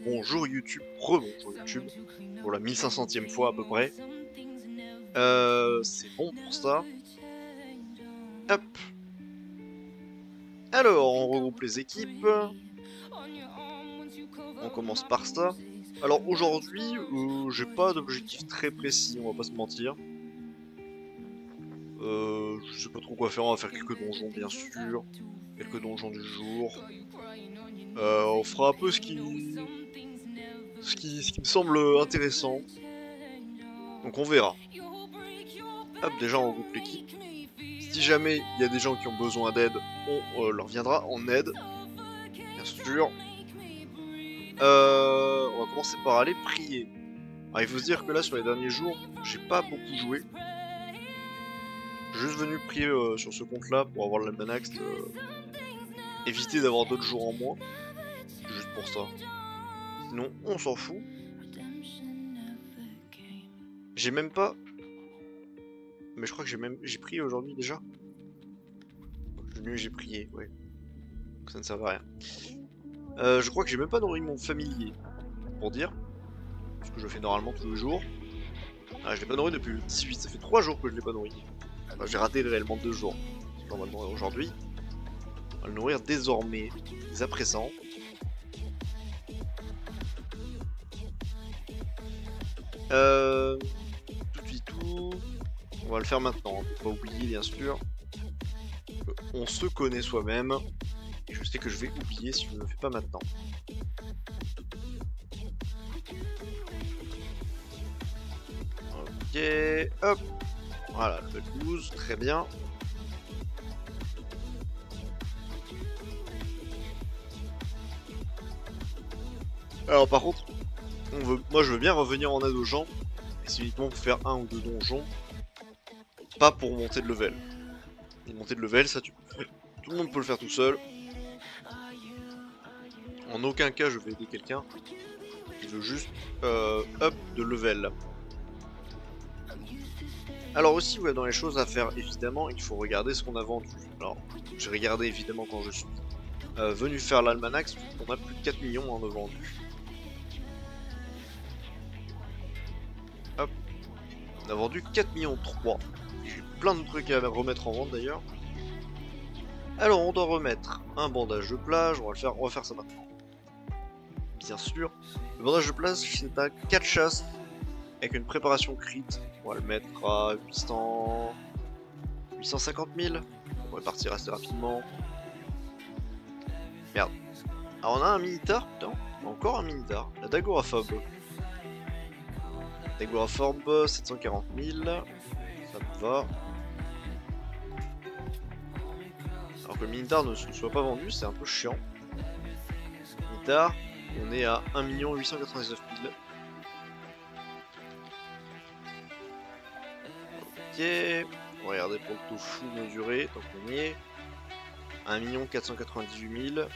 bonjour YouTube, rebonjour YouTube, pour la 1500e fois à peu près. C'est bon pour ça. Hop. Alors, on regroupe les équipes. On commence par ça. Alors aujourd'hui, j'ai pas d'objectif très précis, on va pas se mentir. Je sais pas trop quoi faire, on va faire quelques donjons bien sûr. Quelques donjons du jour. On fera un peu ce qui me semble intéressant. Donc on verra. Hop, déjà on regroupe l'équipe. Si jamais il y a des gens qui ont besoin d'aide, on leur viendra en aide. Bien sûr. On va commencer par aller prier. Alors, il faut se dire que là, sur les derniers jours, j'ai pas beaucoup joué. Je suis juste venu prier sur ce compte-là pour avoir l'almanax. Éviter d'avoir d'autres jours en moins. Juste pour ça. Sinon, on s'en fout. J'ai même pas... Mais je crois que j'ai prié aujourd'hui déjà. Je suis venu et j'ai prié, ouais. Donc ça ne sert à rien. Je crois que j'ai même pas nourri mon familier. Pour dire. Ce que je fais normalement tous les jours. Ah, je l'ai pas nourri depuis le 18, ça fait 3 jours que je l'ai pas nourri. Enfin, j'ai raté réellement 2 jours. On va le nourrir aujourd'hui. On va le nourrir désormais, dès à présent. Tout de suite tout. On va le faire maintenant, faut pas oublier bien sûr. On se connaît soi-même. Et je sais que je vais oublier si je ne le fais pas maintenant. Ok, hop. Voilà, level 12, très bien. Alors par contre, moi je veux bien revenir en aide aux gens. Et c'est uniquement pour faire un ou deux donjons. Pas pour monter de level. Et monter de level, ça tout le monde peut le faire tout seul. En aucun cas je vais aider quelqu'un qui veut juste up de level. Alors aussi, ouais, dans les choses à faire, évidemment, il faut regarder ce qu'on a vendu. Alors, j'ai regardé évidemment quand je suis venu faire l'almanax, on a plus de 4 millions de vendus. Hop, on a vendu 4 millions 3. J'ai plein de trucs à remettre en vente d'ailleurs. Alors, on doit remettre un bandage de plage, on va faire ça maintenant. Bien sûr. Le bandage de plage, c'est un 4 chasses avec une préparation crit. On va le mettre à 850 000. On va partir assez rapidement. Merde. Alors on a un minitar, putain. Encore un minitar. La Dagoraphobe. Dagoraphobe, 740 000. Ça me va. Alors que le minitar ne se soit pas vendu, c'est un peu chiant. Minitar, on est à 1 899 000. Ok. On va regarder pour le tofu mesuré, tant qu'on y est. 1 498 000.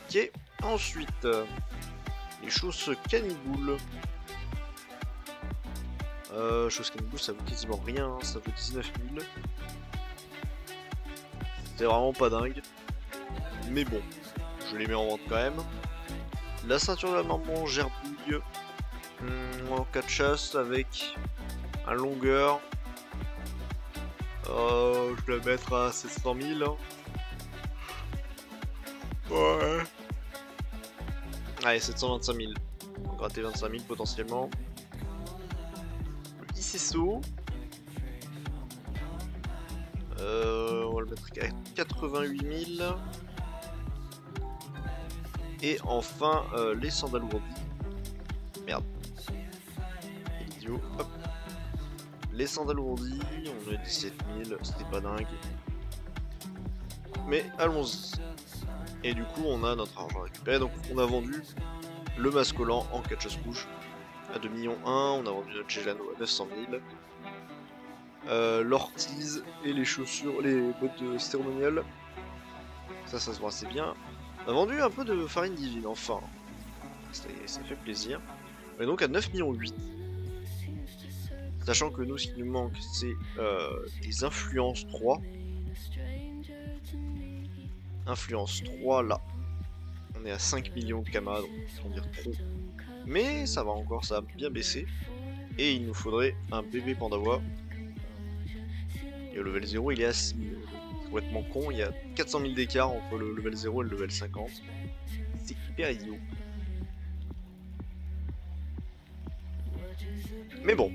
Ok. Ensuite, les choses caniboule. Choses caniboule, ça vaut quasiment rien, hein, ça vaut 19 000. C'est vraiment pas dingue. Mais bon, je les mets en vente quand même. La ceinture de la maman gerbouille. En 4 chasse avec un longueur. Je vais la mettre à 700 000. Ouais. Allez, 725 000. On va gratter 25 000 potentiellement. Le ICSO. On va le mettre à 88 000. Et enfin, les sandales ourdis. Merde. Idiot. Hop. Les sandales ourdis, on est 17 000, c'était pas dingue. Mais allons-y. Et du coup, on a notre argent récupéré. Donc, on a vendu le mascolant en 4 chasses couches à 2 millions 1. On a vendu notre Gelano à 900 000. L'ortise et les chaussures, les bottes cérémoniales. Ça se voit assez bien. On a vendu un peu de farine divine, enfin. Ça fait plaisir. On est donc à 9 millions 8. Sachant que nous, ce qui nous manque, c'est des influences 3. Influence 3 là. On est à 5 millions de Kama, donc on dire trop. Mais ça va encore, ça a bien baissé. Et il nous faudrait un bébé Pandawa. Et le level 0 il est à 6 000. C'est complètement con, il y a 400 000 d'écart entre le level 0 et le level 50. C'est hyper idiot. Mais bon.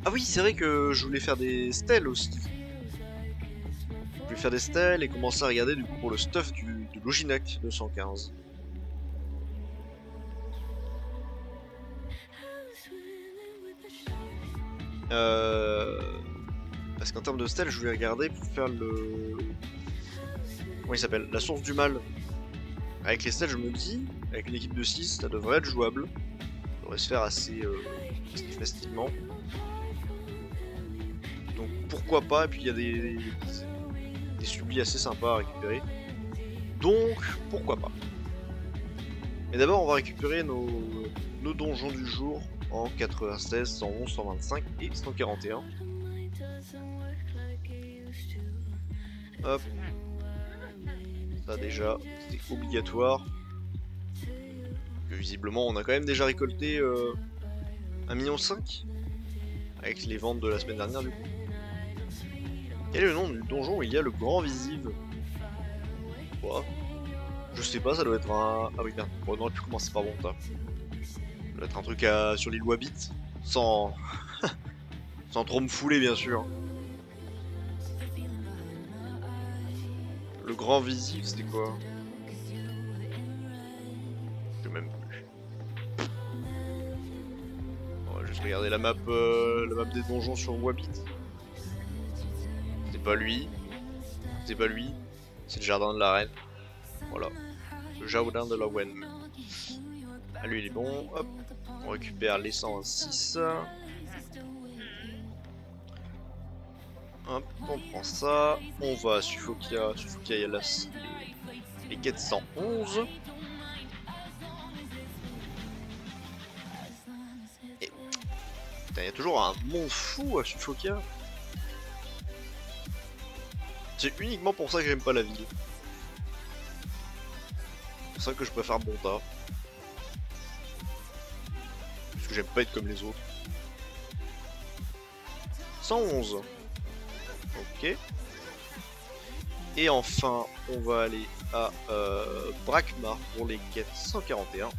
Ah oui, c'est vrai que je voulais faire des stèles aussi. Je voulais faire des stèles et commencer à regarder du coup pour le stuff de Loginac 215. Parce qu'en termes de stèles, je voulais regarder pour faire le... Comment il s'appelle? La source du mal. Avec les stèles, je me dis, avec une équipe de 6, ça devrait être jouable. Ça devrait se faire assez facilement. Donc pourquoi pas, et puis il y a des supplis assez sympas à récupérer. Donc pourquoi pas. Mais d'abord on va récupérer nos donjons du jour en 96, 111, 125 et 141. Hop. Ça déjà, c'était obligatoire. Que visiblement on a quand même déjà récolté 1,5 million avec les ventes de la semaine dernière du coup. Quel est le nom du donjon où il y a le grand visible? Quoi? Je sais pas, ça doit être un... Ah oui, merde, on aurait pu commencer par bon ça. Ça doit être un truc sur l'île Wabbit. Sans... Sans trop me fouler bien sûr. Le grand visible, c'était quoi? Je sais même plus. On va juste regarder la map des donjons sur Wabbit. C'est pas lui. C'est pas lui. C'est le jardin de la reine. Voilà. Le jardin de la reine. Ah lui il est bon. Hop. On récupère les 106. Hop, on prend ça. On va à Suffokia. Suffokia, il y a les quêtes 111. Et... Putain, il y a toujours un monde fou à Suffokia. C'est uniquement pour ça que j'aime pas la ville. C'est pour ça que je préfère Bonta. Parce que j'aime pas être comme les autres. 111. Ok. Et enfin, on va aller à Brakmar pour les quêtes 141.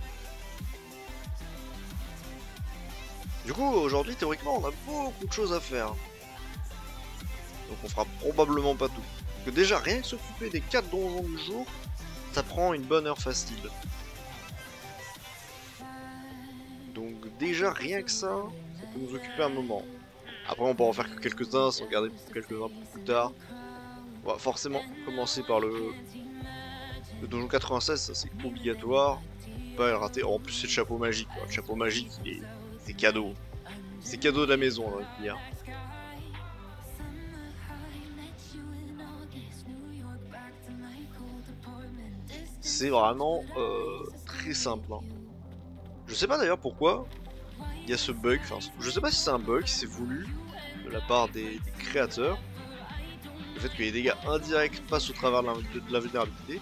Du coup, aujourd'hui, théoriquement, on a beaucoup de choses à faire. Donc on fera probablement pas tout. Parce que déjà, rien que s'occuper des 4 donjons du jour, ça prend une bonne heure facile. Donc déjà, rien que ça peut nous occuper un moment. Après, on peut en faire que quelques-uns, sans garder quelques-uns pour plus tard. On va forcément commencer par le donjon 96, ça c'est obligatoire. Pas le rater. Oh, en plus, c'est le chapeau magique, quoi. Le chapeau magique, c'est cadeau. C'est cadeau de la maison, on va dire. C'est vraiment très simple. Hein. Je sais pas d'ailleurs pourquoi il y a ce bug. Enfin, je sais pas si c'est un bug, si c'est voulu de la part des créateurs. Le fait que les dégâts indirects passent au travers de la vulnérabilité.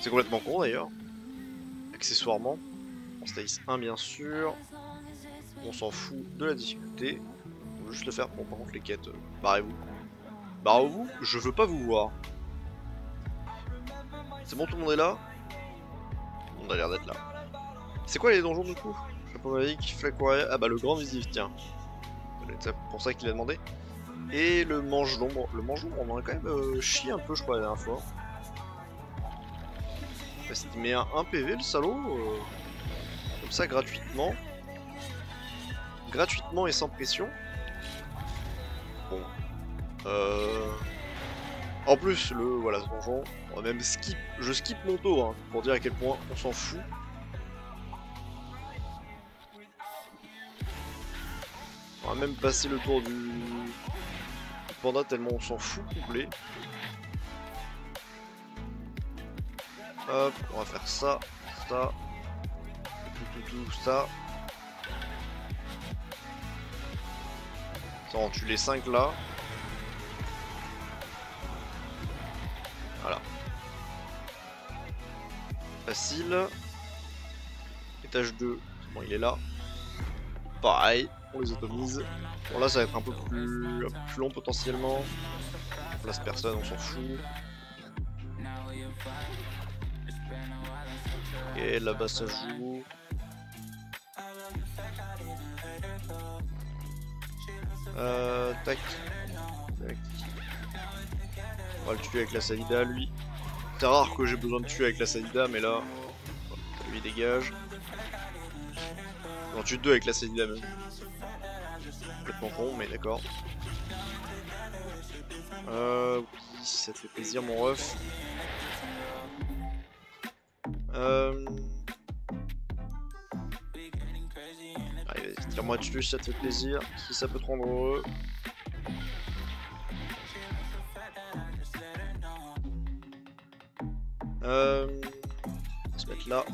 C'est complètement con d'ailleurs. Accessoirement. On stays 1 bien sûr. On s'en fout de la difficulté. On veut juste le faire pour par contre les quêtes. Barrez-vous. Barrez-vous, je veux pas vous voir. C'est bon, tout le monde est là? On a l'air d'être là. C'est quoi les donjons du coup? Chapeau magique, flaque royale. Ah bah le grand visible, tiens. C'est pour ça qu'il a demandé. Et le mange l'ombre. Le mange l'ombre, on en a quand même chié un peu, je crois, la dernière fois. Parce qu'il met un 1 PV, le salaud. Comme ça, gratuitement. Gratuitement et sans pression. Bon. En plus, voilà, ce donjon, on va même skip. Je skip mon tour, hein, pour dire à quel point on s'en fout. On va même passer le tour du panda tellement on s'en fout complet. Hop, on va faire ça, ça, tout, ça. Ça, on tue les 5 là. Voilà. Facile. Étage 2. Bon, il est là. Pareil, on les atomise. Bon, là, ça va être un peu plus long potentiellement. On place personne, on s'en fout. Ok, là-bas ça joue. Tac. Tac. On va le tuer avec la Salida, lui. C'est rare que j'ai besoin de tuer avec la Salida, mais là, lui dégage. On tue deux avec la Salida même. Complètement con, mais d'accord. Oui, ça te fait plaisir, mon ref. Allez, vas-y, tire-moi dessus si ça te fait plaisir, si ça peut te rendre heureux. On va se mettre là.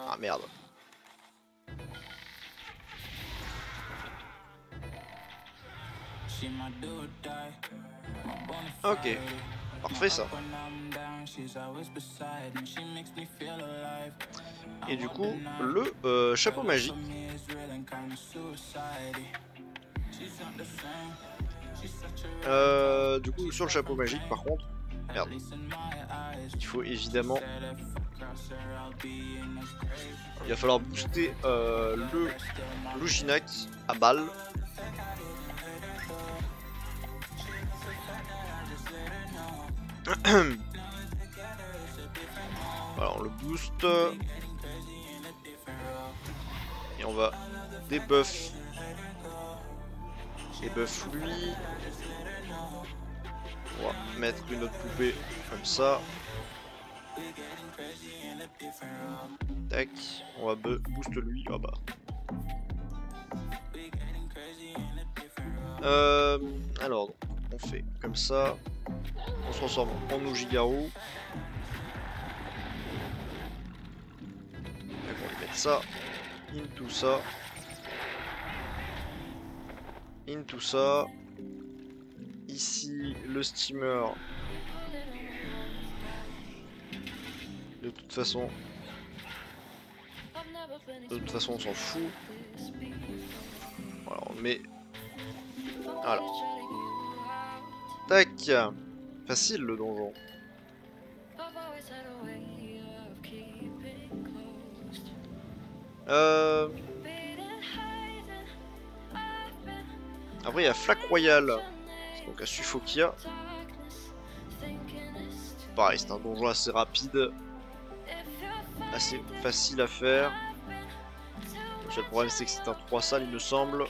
Ah merde. Ok, parfait ça. Et du coup, le chapeau magique. Du coup, sur le chapeau magique, par contre, merde. Il faut évidemment. Il va falloir booster le Luginac à balle. Voilà, on le booste. Et on va débuff. Débuff lui. On va mettre une autre poupée comme ça. Tac. On va boost lui. Ah bah. Alors, on fait comme ça. On se transforme en Oujigaru. On va mettre ça. Into ça. Into ça. Ici, le steamer. De toute façon, on s'en fout. Voilà, on le met. Voilà. Tac. Facile le donjon. Après il y a Flaque Royale. Donc à Suffokia. Pareil, c'est un donjon assez rapide. Assez facile à faire. Le seul problème c'est que c'est un 3 salles il me semble.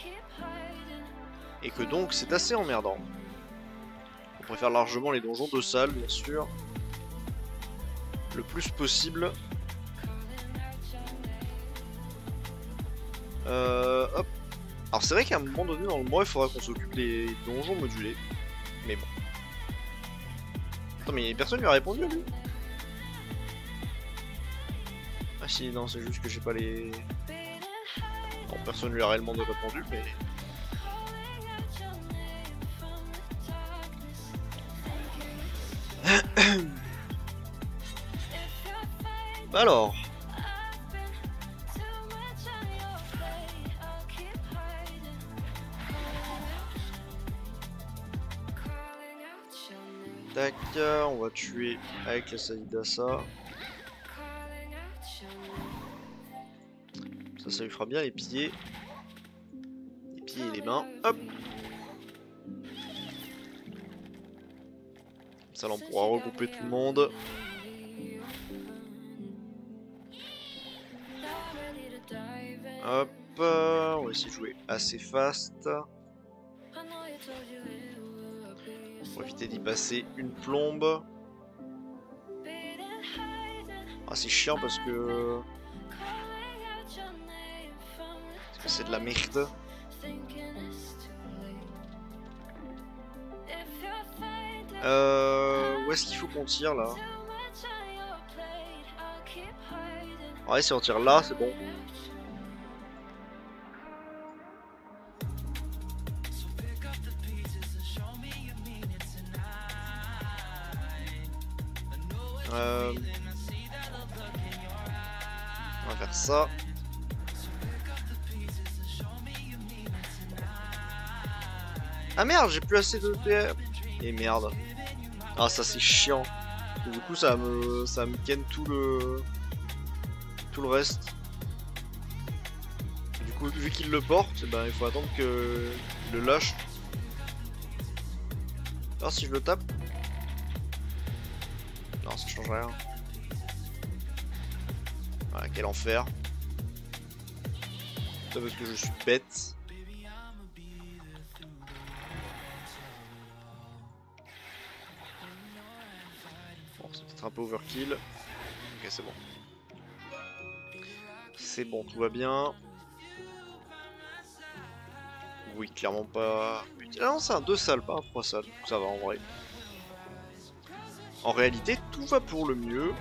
Et que donc c'est assez emmerdant. On préfère largement les donjons 2 salles bien sûr. Le plus possible. Hop. Alors c'est vrai qu'à un moment donné dans le mois il faudra qu'on s'occupe des donjons modulés. Mais bon. Attends mais personne lui a répondu à lui. Ah si non c'est juste que j'ai pas les... Non personne lui a réellement répondu mais... Alors... Tac, on va tuer avec la Salida ça. Ça lui fera bien les pieds. Les pieds et les mains. Hop. Ça là on pourra regrouper tout le monde. Hop, on va essayer de jouer assez fast. Pour éviter d'y passer une plombe. Ah c'est chiant parce que c'est de la merde. Où est-ce qu'il faut qu'on tire là? Ouais si on tire là c'est bon. On va faire ça. Ah merde, j'ai plus assez de PM. Et merde. Ah ça c'est chiant. Du coup ça me ken tout le reste. Du coup vu qu'il le porte, ben, il faut attendre que il le lâche. Alors si je le tape. Non ça change rien. Voilà, quel enfer. Ça parce que je suis bête. Bon, c'est peut-être un peu overkill. Ok, c'est bon. C'est bon, tout va bien. Oui, clairement pas. Ah non, c'est un 2 salles, pas un 3 salles. Donc ça va en vrai. En réalité, tout va pour le mieux.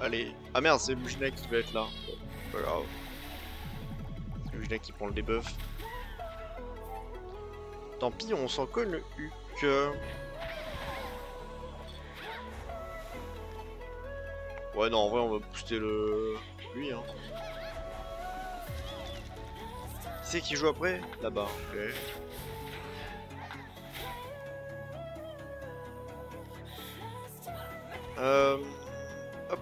Allez. Ah merde, c'est Mujina qui va être là. Bon, pas grave. C'est Mujina qui prend le debuff. Tant pis, on s'en colle le huc. Ouais, non, en vrai, on va booster lui, hein. Qui c'est qui joue après? Là-bas, ok. Hop.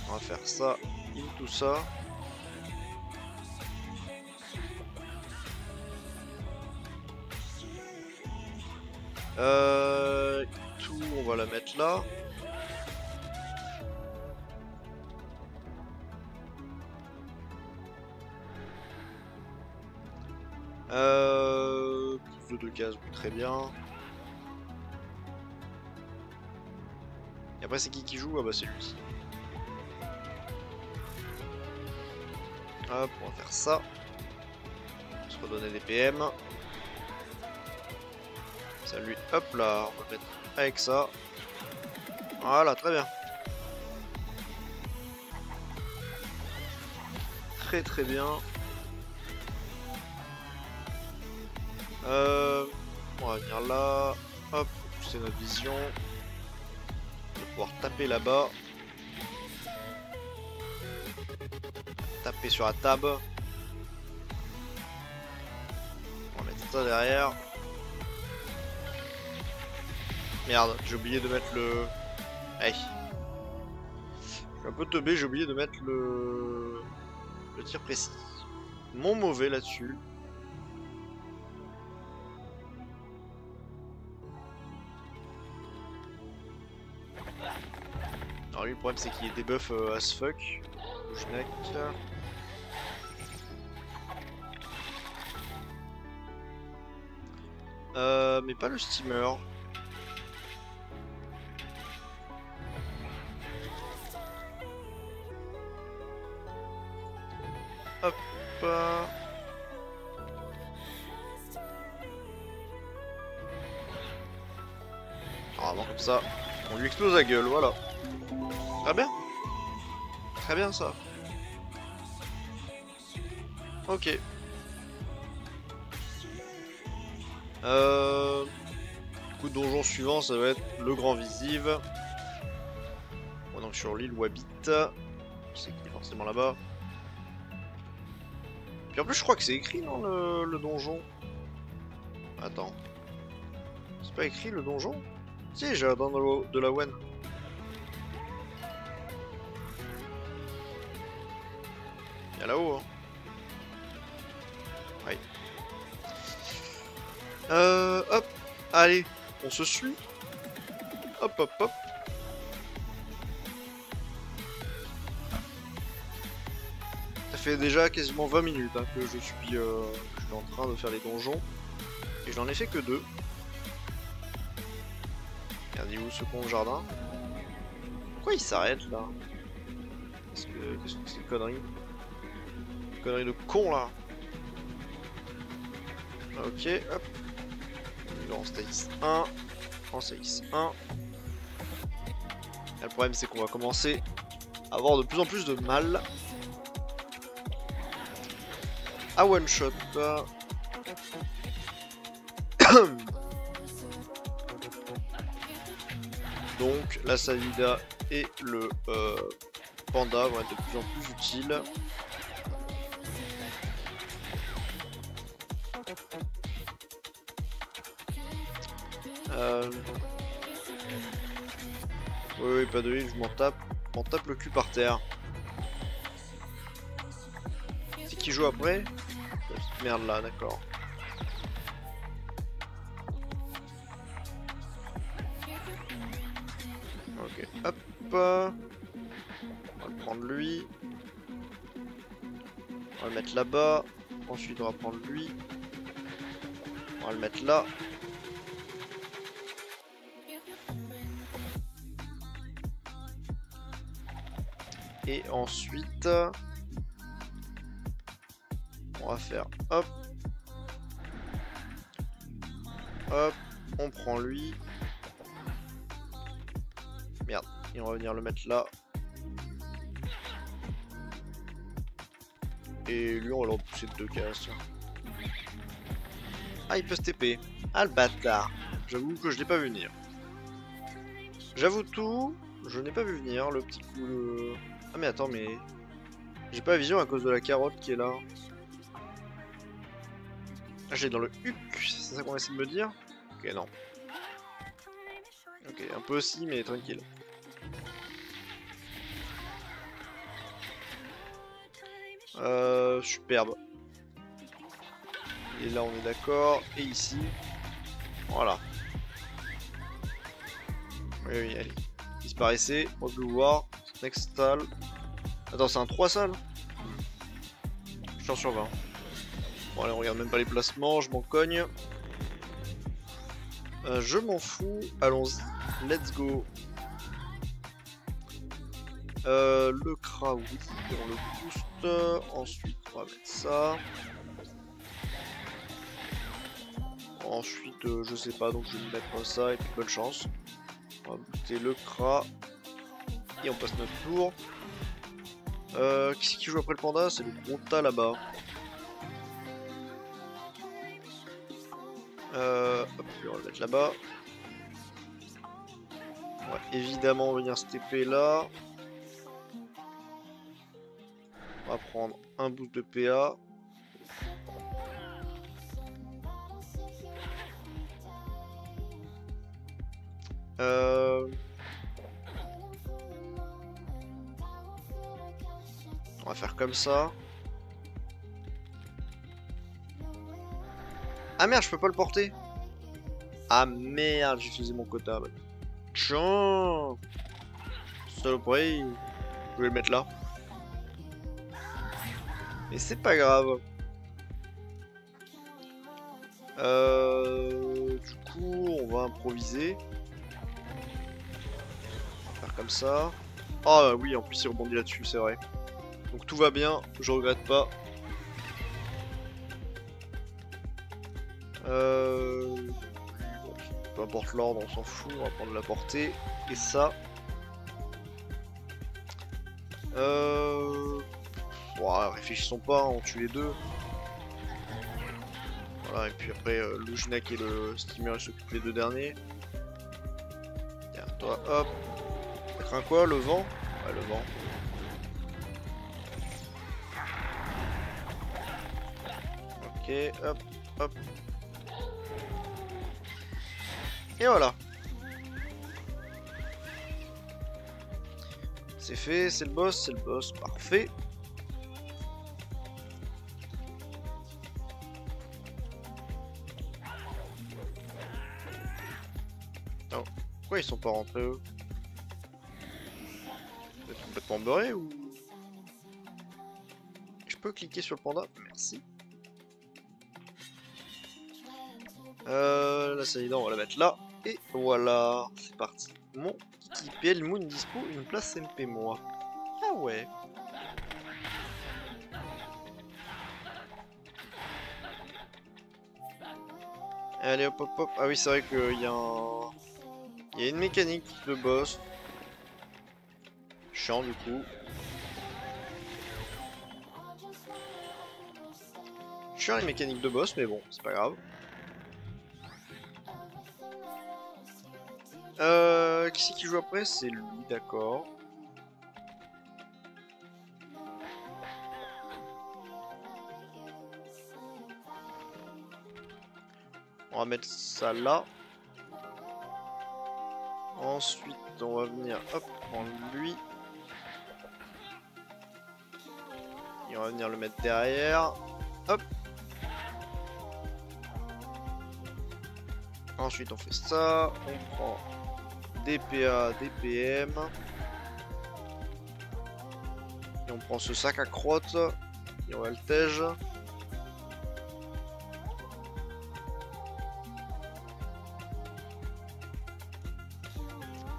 On va faire ça, tout ça. Tout, on va la mettre là. Plus de 2 cases, oui, très bien. Et après, c'est qui joue? Ah bah, c'est lui. Hop, on va faire ça. On va se redonner des PM. Salut, hop là, on va mettre avec ça. Voilà, très bien. Très très bien. On va venir là. Hop, c'est notre vision. On va pouvoir taper là-bas. Taper sur la table. On va mettre ça derrière. Merde, j'ai oublié de mettre le... Hey. Je suis un peu teubé, j'ai oublié de mettre le tir précis. Mon mauvais là-dessus. Alors lui le problème c'est qu'il est debuff as fuck. Bougenac. Mais pas le steamer. Hop. Normalement comme ça, on lui explose la gueule, voilà. Très bien. Très bien ça. Ok. Du coup, donjon suivant, ça va être le grand visive. Bon, donc sur l'île où habite. C'est qui est forcément là-bas. Puis en plus, je crois que c'est écrit dans le donjon. Attends. C'est pas écrit le donjon? Si, j'ai dans de la Wen. Il y a là-haut, hein. Ouais. Hop. Allez, on se suit. Hop, hop, hop. Ça fait déjà quasiment 20 minutes hein, que je suis en train de faire les donjons. Et je n'en ai fait que 2. Regardez où ce con de jardin. Pourquoi il s'arrête là? Qu'est-ce que c'est une connerie? Une connerie de con là. Ok, hop. On status 1. En status 1. Et le problème c'est qu'on va commencer à avoir de plus en plus de mal à one shot. Donc la Salida et le panda vont être de plus en plus utiles. Oui, pas de heal, je m'en tape le cul par terre. C'est qui joue après? Cette merde là, d'accord. Ok, hop. On va le prendre lui. On va le mettre là-bas. Ensuite, on va prendre lui. On va le mettre là. Et ensuite, on va faire hop. Hop. On prend lui. Merde. Et on va venir le mettre là. Et lui, on va le repousser de 2 cases. Ah, il peut se TP. Ah, le bâtard. J'avoue que je l'ai pas vu venir. J'avoue tout, je n'ai pas vu venir le petit coup de... Ah mais attends, mais... J'ai pas la vision à cause de la carotte qui est là. Ah, j'ai dans le huc, c'est ça qu'on essaie de me dire? Ok, non. Ok, un peu aussi, mais tranquille. Superbe. Et là, on est d'accord. Et ici. Voilà. Oui, oui, allez. Disparaissez, on peut le voir. Next stall. Attends, c'est un 3 salles? Chance sur 20. Bon, allez, on regarde même pas les placements, je m'en cogne. Je m'en fous, allons-y, let's go. Le Kra, oui, on le booste. Ensuite, on va mettre ça. Ensuite, je sais pas, donc je vais mettre ça et puis bonne chance. On va booster le Kra. Et on passe notre tour. Qui c'est qui joue après le panda? C'est le gros tas là-bas. Hop, on va le mettre là-bas. On va évidemment venir se TP là. On va prendre un boost de PA. On va faire comme ça. Ah merde, je peux pas le porter. Ah merde, j'ai utilisé mon quota. Tiens, saloperie. Je vais le mettre là. Mais c'est pas grave. Du coup, on va improviser. On va faire comme ça. Ah oui, en plus il rebondit là-dessus, c'est vrai. Donc tout va bien, je regrette pas. Bon, peu importe l'ordre, on s'en fout, on va prendre la portée. Et ça. Ouais, réfléchissons pas, on tue les deux. Voilà, et puis après, Lujinak et le Steamer ils s'occupent les deux derniers. Tiens, toi, hop. Ça craint quoi, le vent? Ouais, le vent. Ok, hop, hop. Et voilà. C'est fait, c'est le boss, parfait. Oh, pourquoi ils sont pas rentrés eux? Vous êtes complètement beurrés ou... Je peux cliquer sur le panda? Merci. La Salida, on va la mettre là. Et voilà, c'est parti. Mon Kiki PL Moon dispo une place MP moi. Ah ouais. Allez hop hop hop. Ah oui, c'est vrai qu'il y a un... Il y a une mécanique de boss. Chiant du coup. chiant les mécaniques de boss, mais bon, c'est pas grave. Qui c'est qui joue après? C'est lui, d'accord. On va mettre ça là. Ensuite, on va venir, hop, prendre lui. Et on va venir le mettre derrière. Hop. Ensuite, on fait ça. On prend DPA, DPM. Et on prend ce sac à crotte. Et on va le tège.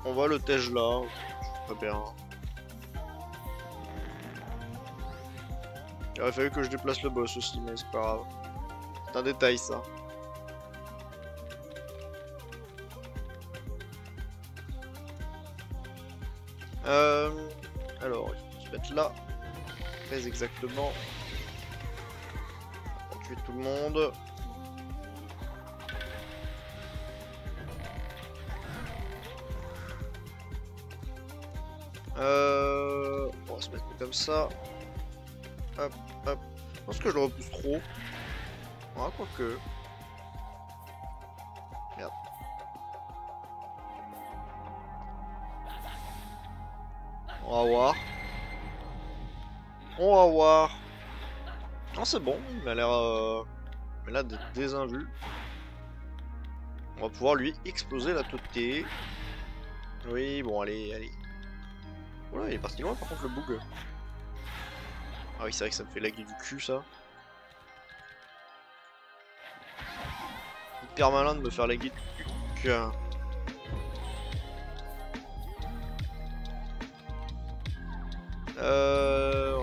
On va le tège là. Très bien. Il aurait fallu que je déplace le boss aussi, mais c'est pas grave. C'est un détail ça. Alors, il faut se mettre là. Très exactement. On va tuer tout le monde. On va se mettre comme ça. Hop, hop. Je pense que je le repousse trop. Ah, quoique. Merde. On va voir. On va voir. Non, c'est bon. Il m'a l'air d'être désinvu. On va pouvoir lui exploser la totalité. Oui, bon, allez, allez. Voilà, il est parti loin par contre le bug. Ah oui, c'est vrai que ça me fait laguer du cul ça. Hyper malin de me faire laguer du cul. On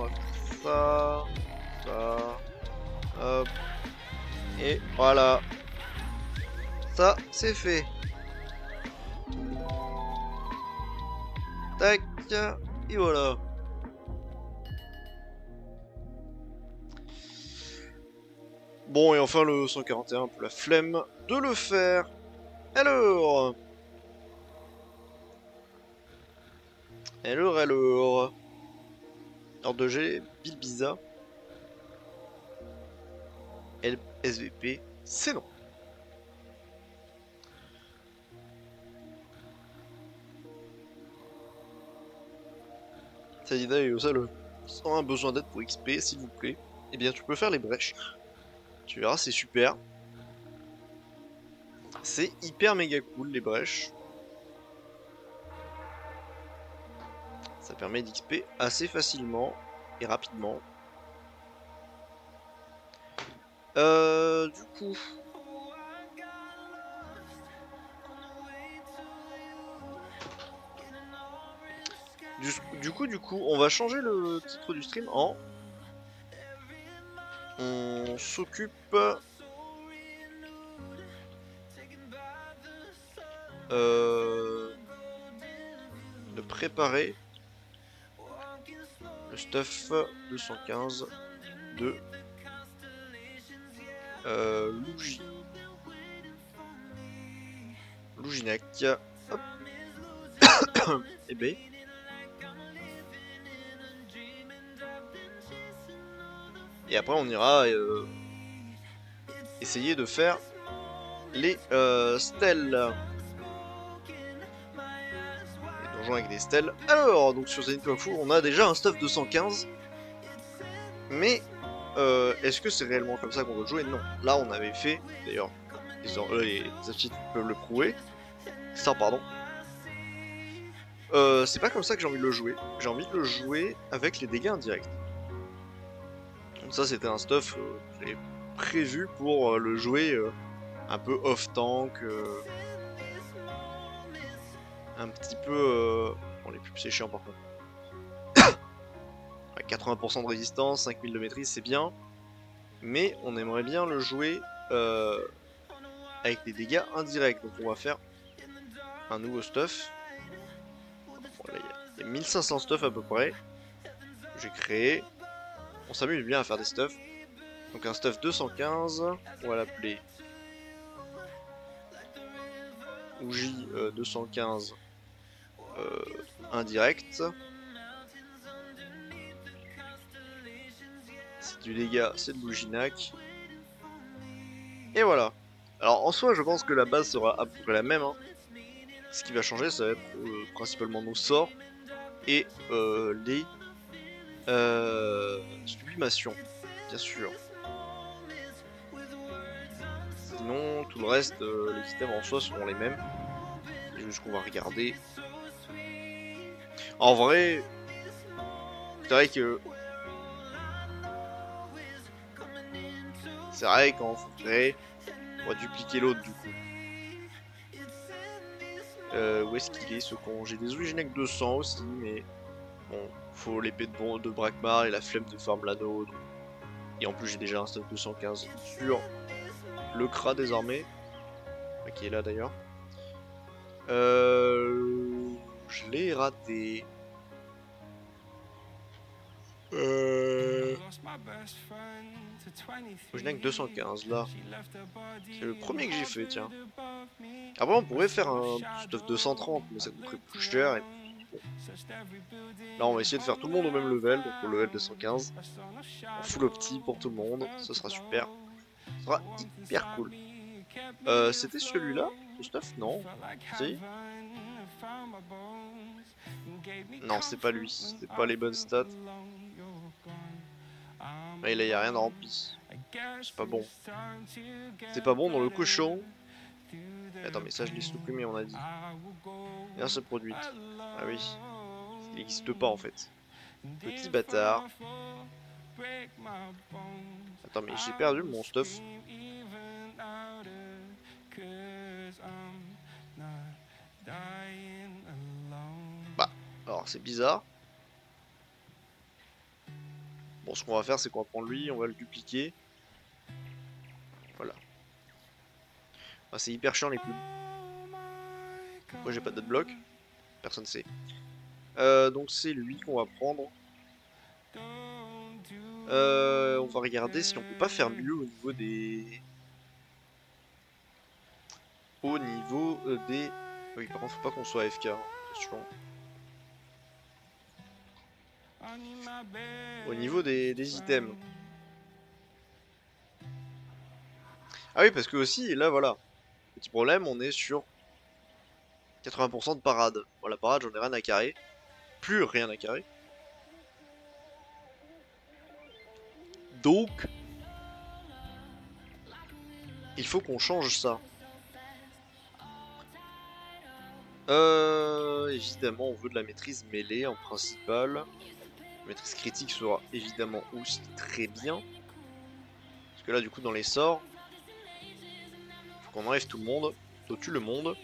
va faire ça. Ça. Hop. Et voilà. Ça, c'est fait. Tac. Et voilà. Bon, et enfin le 141 pour la flemme de le faire. Alors. Alors. Ordre de G, Bilbiza. SVP, c'est non. Sadida et Osal ont un besoin d'aide pour XP, s'il vous plaît. Eh bien, tu peux faire les brèches. Tu verras, c'est super. C'est hyper méga cool, les brèches. Ça permet d'XP assez facilement et rapidement. Du coup... Du coup, on va changer le titre du stream en... On s'occupe... de préparer le stuff 215 de Louginac. Hop. Et B. Et après on ira essayer de faire les stèles. Les donjons avec des stèles. Alors, donc sur Zenith Kung Fu, on a déjà un stuff 215. Mais est-ce que c'est réellement comme ça qu'on veut jouer? Non. Là on avait fait, d'ailleurs, les artistes peuvent le prouver. Ça, pardon. C'est pas comme ça que j'ai envie de le jouer. J'ai envie de le jouer avec les dégâts indirects. Donc ça c'était un stuff que j'ai prévu pour le jouer un peu off-tank. Un petit peu... Bon, les pubs c'est chiant par contre. 80% de résistance, 5000 de maîtrise c'est bien. Mais on aimerait bien le jouer avec des dégâts indirects. Donc on va faire un nouveau stuff. Bon, là, il y a 1500 stuff à peu près. J'ai créé. On s'amuse bien à faire des stuffs. Donc un stuff 215, on va l'appeler Ouji 215 indirect. C'est du dégât, c'est de l'Ouginac. Et voilà. Alors en soi, je pense que la base sera à peu près la même. Hein. Ce qui va changer, ça va être principalement nos sorts et les sublimations, bien sûr. Sinon, tout le reste, les items en soi seront les mêmes. C'est juste qu'on va regarder. En vrai, c'est vrai que qu'en vrai, on va dupliquer l'autre du coup. Où est-ce qu'il est ce con? J'ai des Ouigenek 200 aussi, mais bon, faut l'épée de Brakmar et la flemme de farm l'anneau. Donc... Et en plus, j'ai déjà un stuff 215 sur le Kra désormais, qui est là d'ailleurs. Je l'ai raté. Je n'ai que 215 là. C'est le premier que j'ai fait, tiens. Après, on pourrait faire un stuff 230, mais ça coûterait plus cher. Et... Bon. Là, on va essayer de faire tout le monde au même level, donc au level 215. En full opti pour tout le monde, ce sera super. Ce sera hyper cool. C'était celui-là, le stuff? Non. Si? Non, c'est pas lui. C'est pas les bonnes stats. Et là, y a rien de rempli. C'est pas bon. C'est pas bon dans le cochon. Attends, mais ça, je l'ai supprimé, on a dit. Rien se produit. Ah oui. Il n'existe pas en fait. Petit bâtard. Attends, mais j'ai perdu mon stuff. Bah, alors c'est bizarre. Bon, ce qu'on va faire, c'est qu'on va prendre lui, on va le dupliquer. Voilà. Ah, c'est hyper chiant les pubs. Moi, j'ai pas d'adblock. Personne sait. Donc c'est lui qu'on va prendre. On va regarder si on peut pas faire mieux au niveau des... Oui, par contre, faut pas qu'on soit AFK. Hein. Attention. Au niveau des items. Ah oui, parce que aussi, là, voilà. Petit problème, on est sur 80% de parade. Bon, la parade, j'en ai rien à carrer. Plus rien à carrer. Donc, il faut qu'on change ça. Évidemment, on veut de la maîtrise mêlée en principal. La maîtrise critique sera évidemment aussi très bien. Parce que là, du coup, dans les sorts, faut qu'on enlève tout le monde. Toi, tue le monde.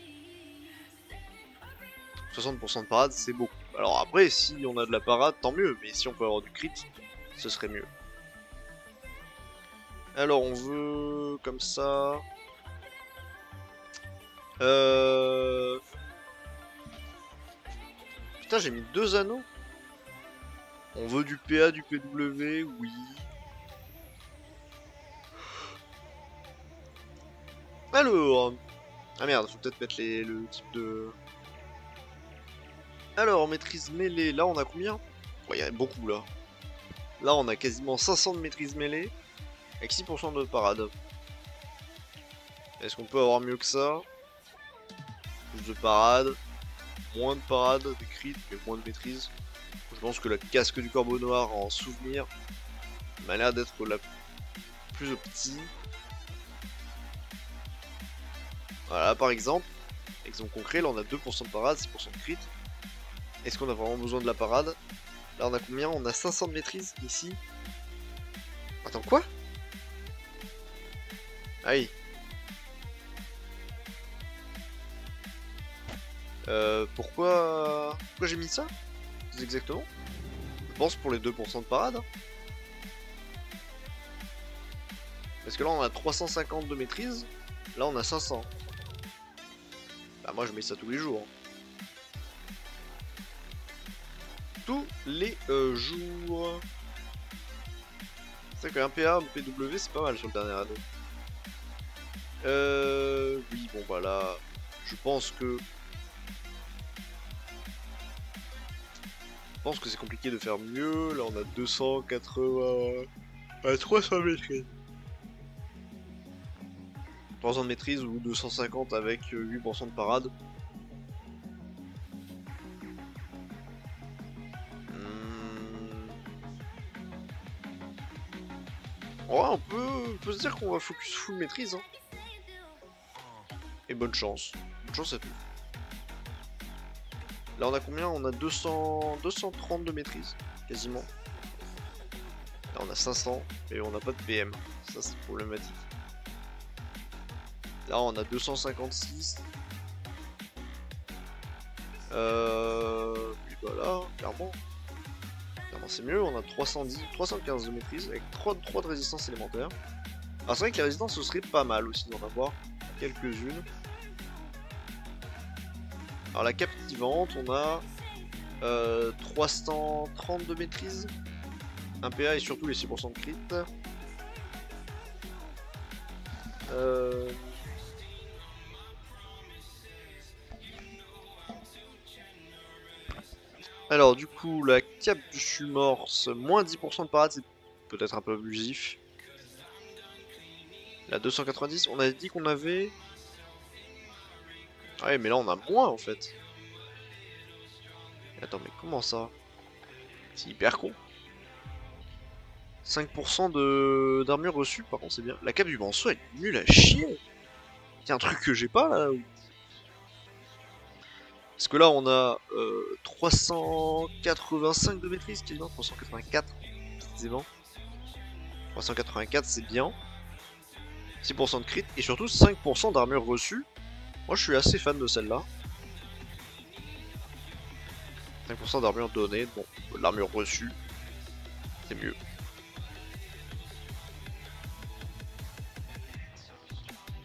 60% de parade, c'est beaucoup. Alors après, si on a de la parade, tant mieux. Mais si on peut avoir du crit, ce serait mieux. Alors, on veut comme ça. Putain, j'ai mis 2 anneaux. On veut du PA, du PW, oui. Alors. Ah merde, faut peut-être mettre le type de... Alors, maîtrise mêlée, là on a combien? Ouais, il y a beaucoup là. Là on a quasiment 500 de maîtrise mêlée, avec 6% de parade. Est-ce qu'on peut avoir mieux que ça? Plus de parade, moins de parade, des crits, mais moins de maîtrise. Je pense que la casque du corbeau noir en souvenir m'a l'air d'être la plus opti. Voilà, par exemple concret, là on a 2% de parade, 6% de crit. Est-ce qu'on a vraiment besoin de la parade? Là on a combien? On a 500 de maîtrise ici. Attends, quoi? Aïe. Pourquoi j'ai mis ça? Exactement. Je pense pour les 2% de parade. Hein. Parce que là on a 350 de maîtrise. Là on a 500. Bah moi je mets ça tous les jours. Tous les jours. C'est vrai qu'un PA, un PW, c'est pas mal sur le dernier anneau. Oui, bon bah là, je pense que c'est compliqué de faire mieux. Là, on a 280 à 300 maîtrises. 300 de maîtrise ou 250 avec 8% de parade. Ouais, on peut se dire qu'on va focus full maîtrise. Hein. Et bonne chance. Bonne chance à tous. Là, on a combien? On a 230 de maîtrise, quasiment. Là, on a 500 et on n'a pas de PM. Ça, c'est problématique. Là, on a 256. Puis voilà, clairement. Clairement, c'est mieux. On a 310, 315 de maîtrise avec 3 de résistance élémentaire. Alors, c'est vrai que les résistances, ce serait pas mal aussi d'en avoir quelques-unes. Alors, la captivante, on a 330 de maîtrise. Un PA et surtout les 6% de crit. Alors du coup, la cape du Shumorse, moins 10% de parade, c'est peut-être un peu abusif. La 290, on a dit qu'on avait... Ah ouais, mais là on a moins en fait. Attends, mais comment ça? C'est hyper con. 5% d'armure reçue, par contre c'est bien. La cape du Manceau, elle est nulle à chier. Y'a un truc que j'ai pas là. Parce que là on a 385 de maîtrise, quasiment 384 précisément. 384 c'est bien. 6% de crit et surtout 5% d'armure reçue. Moi je suis assez fan de celle-là. 5% d'armure donnée, bon, l'armure reçue, c'est mieux.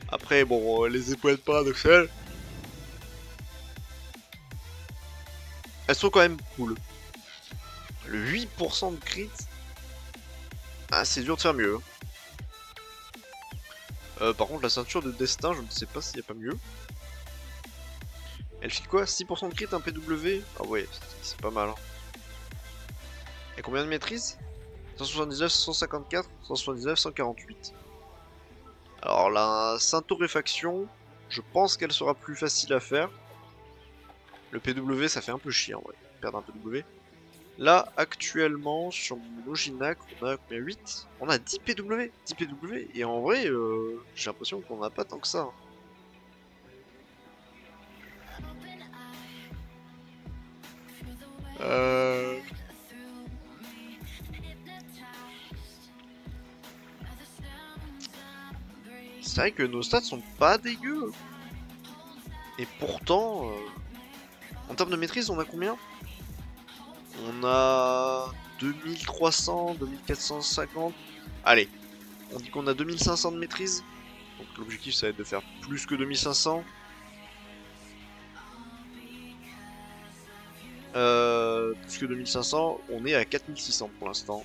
Après, bon, les épaulettes paradoxales, elles sont quand même cool. Le 8% de crit, ah, c'est dur de faire mieux. Par contre, la ceinture de destin, je ne sais pas s'il n'y a pas mieux. Elle file quoi? 6% de crit, un PW? Ah ouais, c'est pas mal. Hein. Et combien de maîtrise? 179, 154, 179, 148. Alors la Saint-Torréfaction, je pense qu'elle sera plus facile à faire. Le PW, ça fait un peu chier en vrai, perdre un PW. Là, actuellement, sur mon Loginac, on a combien? 8? On a 10 PW, 10 PW, et en vrai, j'ai l'impression qu'on n'a pas tant que ça. C'est vrai que nos stats sont pas dégueux. Et pourtant, en termes de maîtrise, on a combien? On a 2300, 2450. Allez, on dit qu'on a 2500 de maîtrise. Donc l'objectif, ça va être de faire plus que 2500. Plus que 2500, on est à 4600 pour l'instant.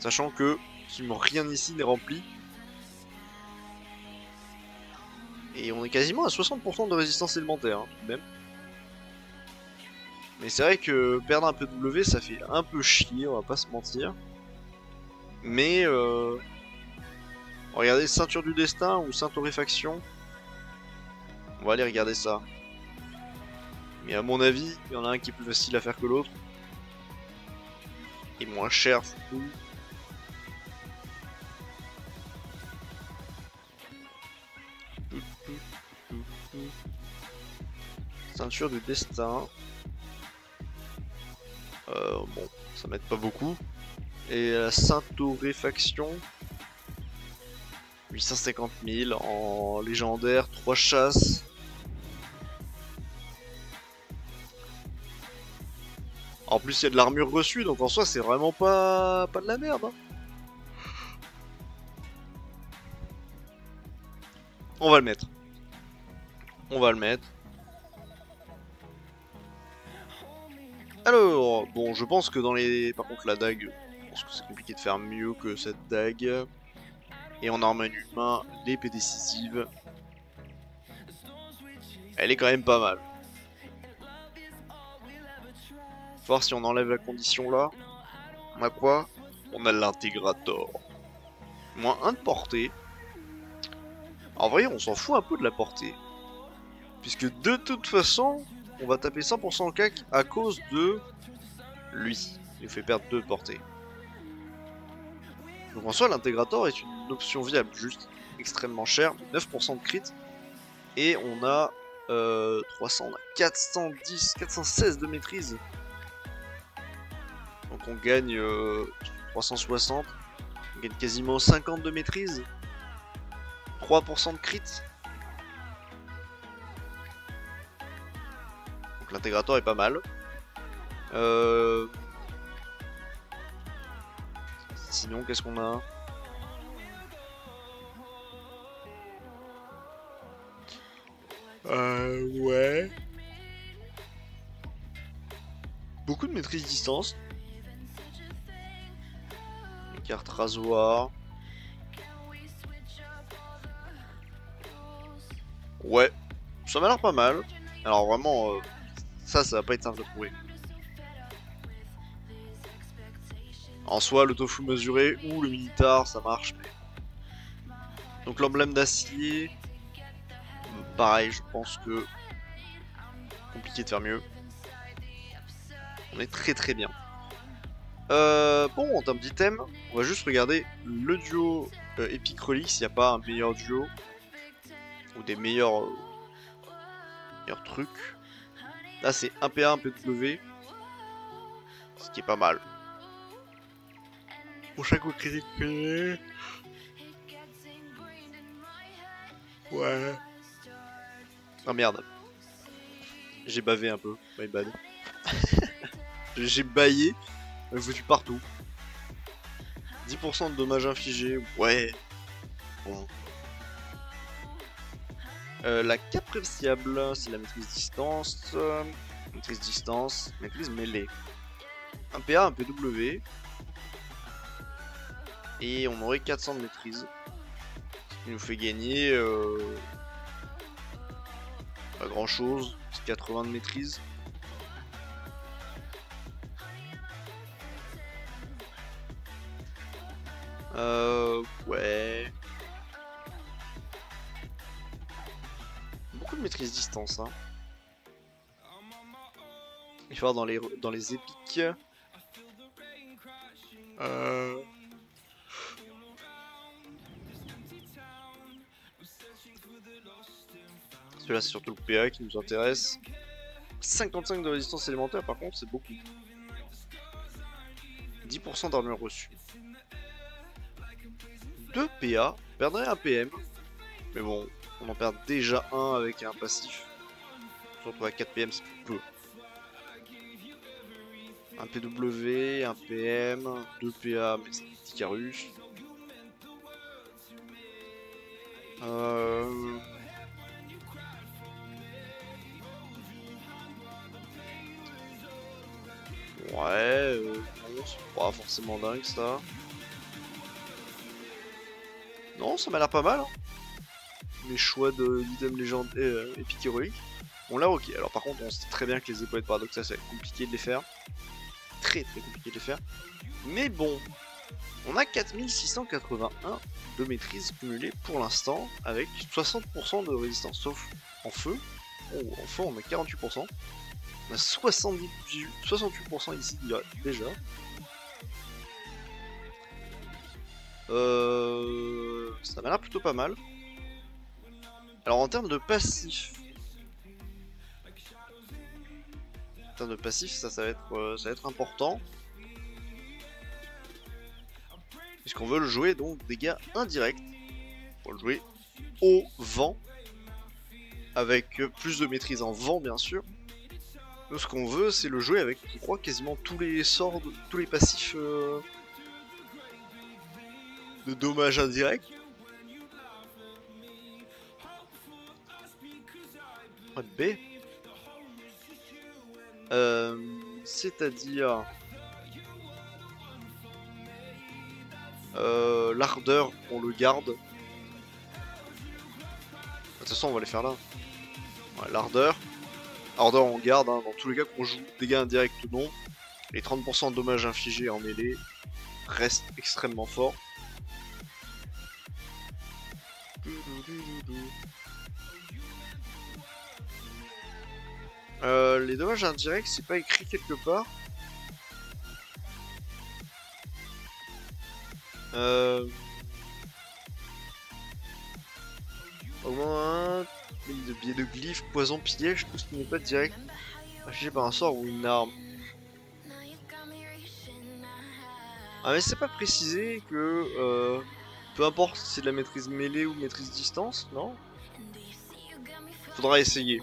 Sachant que rien ici n'est rempli. Et on est quasiment à 60% de résistance élémentaire, hein, tout de même. Mais c'est vrai que perdre un peu de W, ça fait un peu chier, on va pas se mentir. Mais regardez ceinture du destin ou Saint-Torréfaction. On va aller regarder ça. Mais à mon avis, il y en a un qui est plus facile à faire que l'autre. Et moins cher, surtout. Ceinture du destin. Bon, ça m'aide pas beaucoup. Et la Saint-Torréfaction. 850 000 en légendaire, 3 chasses. En plus, il y a de l'armure reçue, donc en soi, c'est vraiment pas de la merde. Hein. On va le mettre. On va le mettre. Alors, bon, je pense que dans les... Par contre, la dague, pense que c'est compliqué de faire mieux que cette dague. Et en arme humain, l'épée décisive. Elle est quand même pas mal. Faut voir si on enlève la condition là. On a quoi? On a l'intégrator. Moins 1 de portée. En vrai, on s'en fout un peu de la portée. Puisque de toute façon, on va taper 100% cac à cause de lui. Il nous fait perdre 2 de portée. Donc en soi, l'intégrator est une option viable, juste extrêmement cher. 9% de crit. Et on a 300, on a 410, 416 de maîtrise. Donc on gagne 360. On gagne quasiment 50 de maîtrise. 3% de crit. Donc l'intégrator est pas mal. Sinon, qu'est-ce qu'on a? Ouais. Beaucoup de maîtrise distance. Une carte rasoir. Ouais, ça m'a l'air pas mal. Alors vraiment, ça va pas être simple à trouver. En soi, le tofu mesuré ou le militar, ça marche. Mais... Donc l'emblème d'acier, pareil, je pense que compliqué de faire mieux. On est très bien. Bon, en termes d'items, on va juste regarder le duo Epic Relic, s'il n'y a pas un meilleur duo ou des meilleurs trucs. Là, c'est 1PA, 1PW, ce qui est pas mal. Prochain coup critique. Ouais. Ah merde. J'ai bavé un peu, my bad. J'ai baillé, foutu partout. 10% de dommages infligés, ouais. Bon. La cape prévisible, c'est la maîtrise distance. Maîtrise mêlée. Un PA, un PW. Et on aurait 400 de maîtrise. Ce qui nous fait gagner pas grand chose. 80 de maîtrise. Ouais. Beaucoup de maîtrise distance, hein. Il faut voir dans les épiques. Celui-là, c'est surtout le PA qui nous intéresse. 55 de résistance élémentaire, par contre, c'est beaucoup. 10% d'armure reçue. 2 PA, on perdrait un PM. Mais bon, on en perd déjà un avec un passif. Surtout à 4 PM, c'est peu. Un PW, un PM, 2 PA, mais c'est petit Carus. Ouais, non, c'est pas forcément dingue ça. Non, ça m'a l'air pas mal. Hein. Les choix d'items légendaires épiques héroïques. On l'a ok. Alors par contre, on sait très bien que les épaulettes paradoxales, ça va être compliqué de les faire. Très compliqué de les faire. Mais bon, on a 4681 de maîtrise cumulée pour l'instant, avec 60% de résistance, sauf en feu. Oh, en feu, on a 48%. On a 68% ici déjà. Ça m'a l'air plutôt pas mal. Alors en termes de passif, ça va être important. Puisqu'on veut le jouer donc dégâts indirects. On va le jouer au vent. Avec plus de maîtrise en vent bien sûr. Nous ce qu'on veut c'est le jouer avec, je crois, quasiment tous les sorts, tous les passifs de dommages indirects. B. C'est-à-dire L'ardeur, on le garde. De toute façon, on va les faire là. Ouais, l'ardeur. Ardeur, on garde, hein, dans tous les cas qu'on joue. Dégâts indirects ou non. Les 30% de dommages infligés en mêlée restent extrêmement forts. Les dommages indirects, c'est pas écrit quelque part. Au moins un de biais de glyphe, poison, piège, tout ce qui n'est pas direct infligé par un sort ou une arme. Ah mais c'est pas précisé que peu importe si c'est de la maîtrise mêlée ou maîtrise distance, non? Faudra essayer.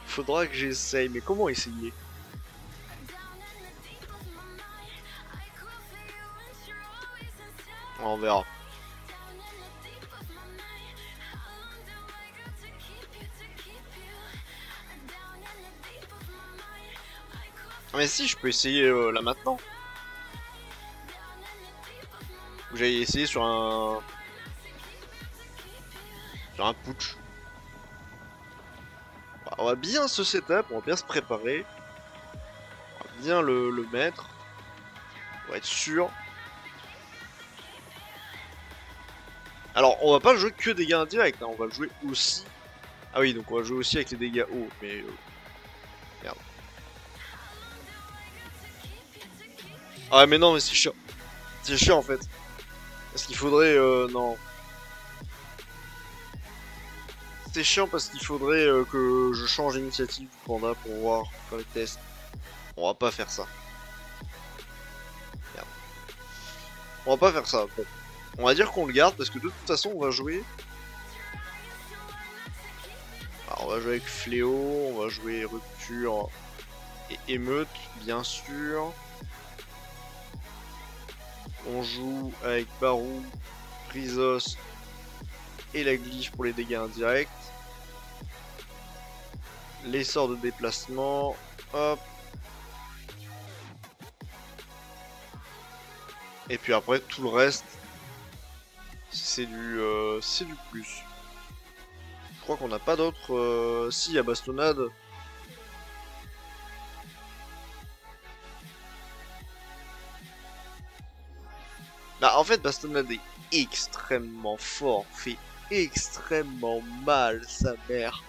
Faudra que j'essaye, mais comment essayer? On verra. Mais si, je peux essayer là maintenant. J'allais essayer sur un putsch. On va bien se setup, on va bien se préparer. On va bien le mettre. On va être sûr. Alors, on va pas jouer que dégâts indirects, hein, on va jouer aussi... Ah oui, donc on va jouer aussi avec les dégâts hauts, mais... Merde. Ah mais non, mais c'est chiant. C'est chiant en fait. Parce qu'il faudrait... non. C'est chiant parce qu'il faudrait que je change l'initiative du panda pour voir, faire les tests. On va pas faire ça. Merde. On va pas faire ça. Bon. On va dire qu'on le garde parce que de toute façon on va jouer... Alors, on va jouer avec Fléau, on va jouer Rupture et Émeute, bien sûr. On joue avec Barou, Rizos et la glyphe pour les dégâts indirects. Les sorts de déplacement, hop. Et puis après tout le reste, c'est du plus. Je crois qu'on n'a pas d'autres. Si, il y a bastonnade. Bah en fait bastonnade est extrêmement fort, fait extrêmement mal sa mère.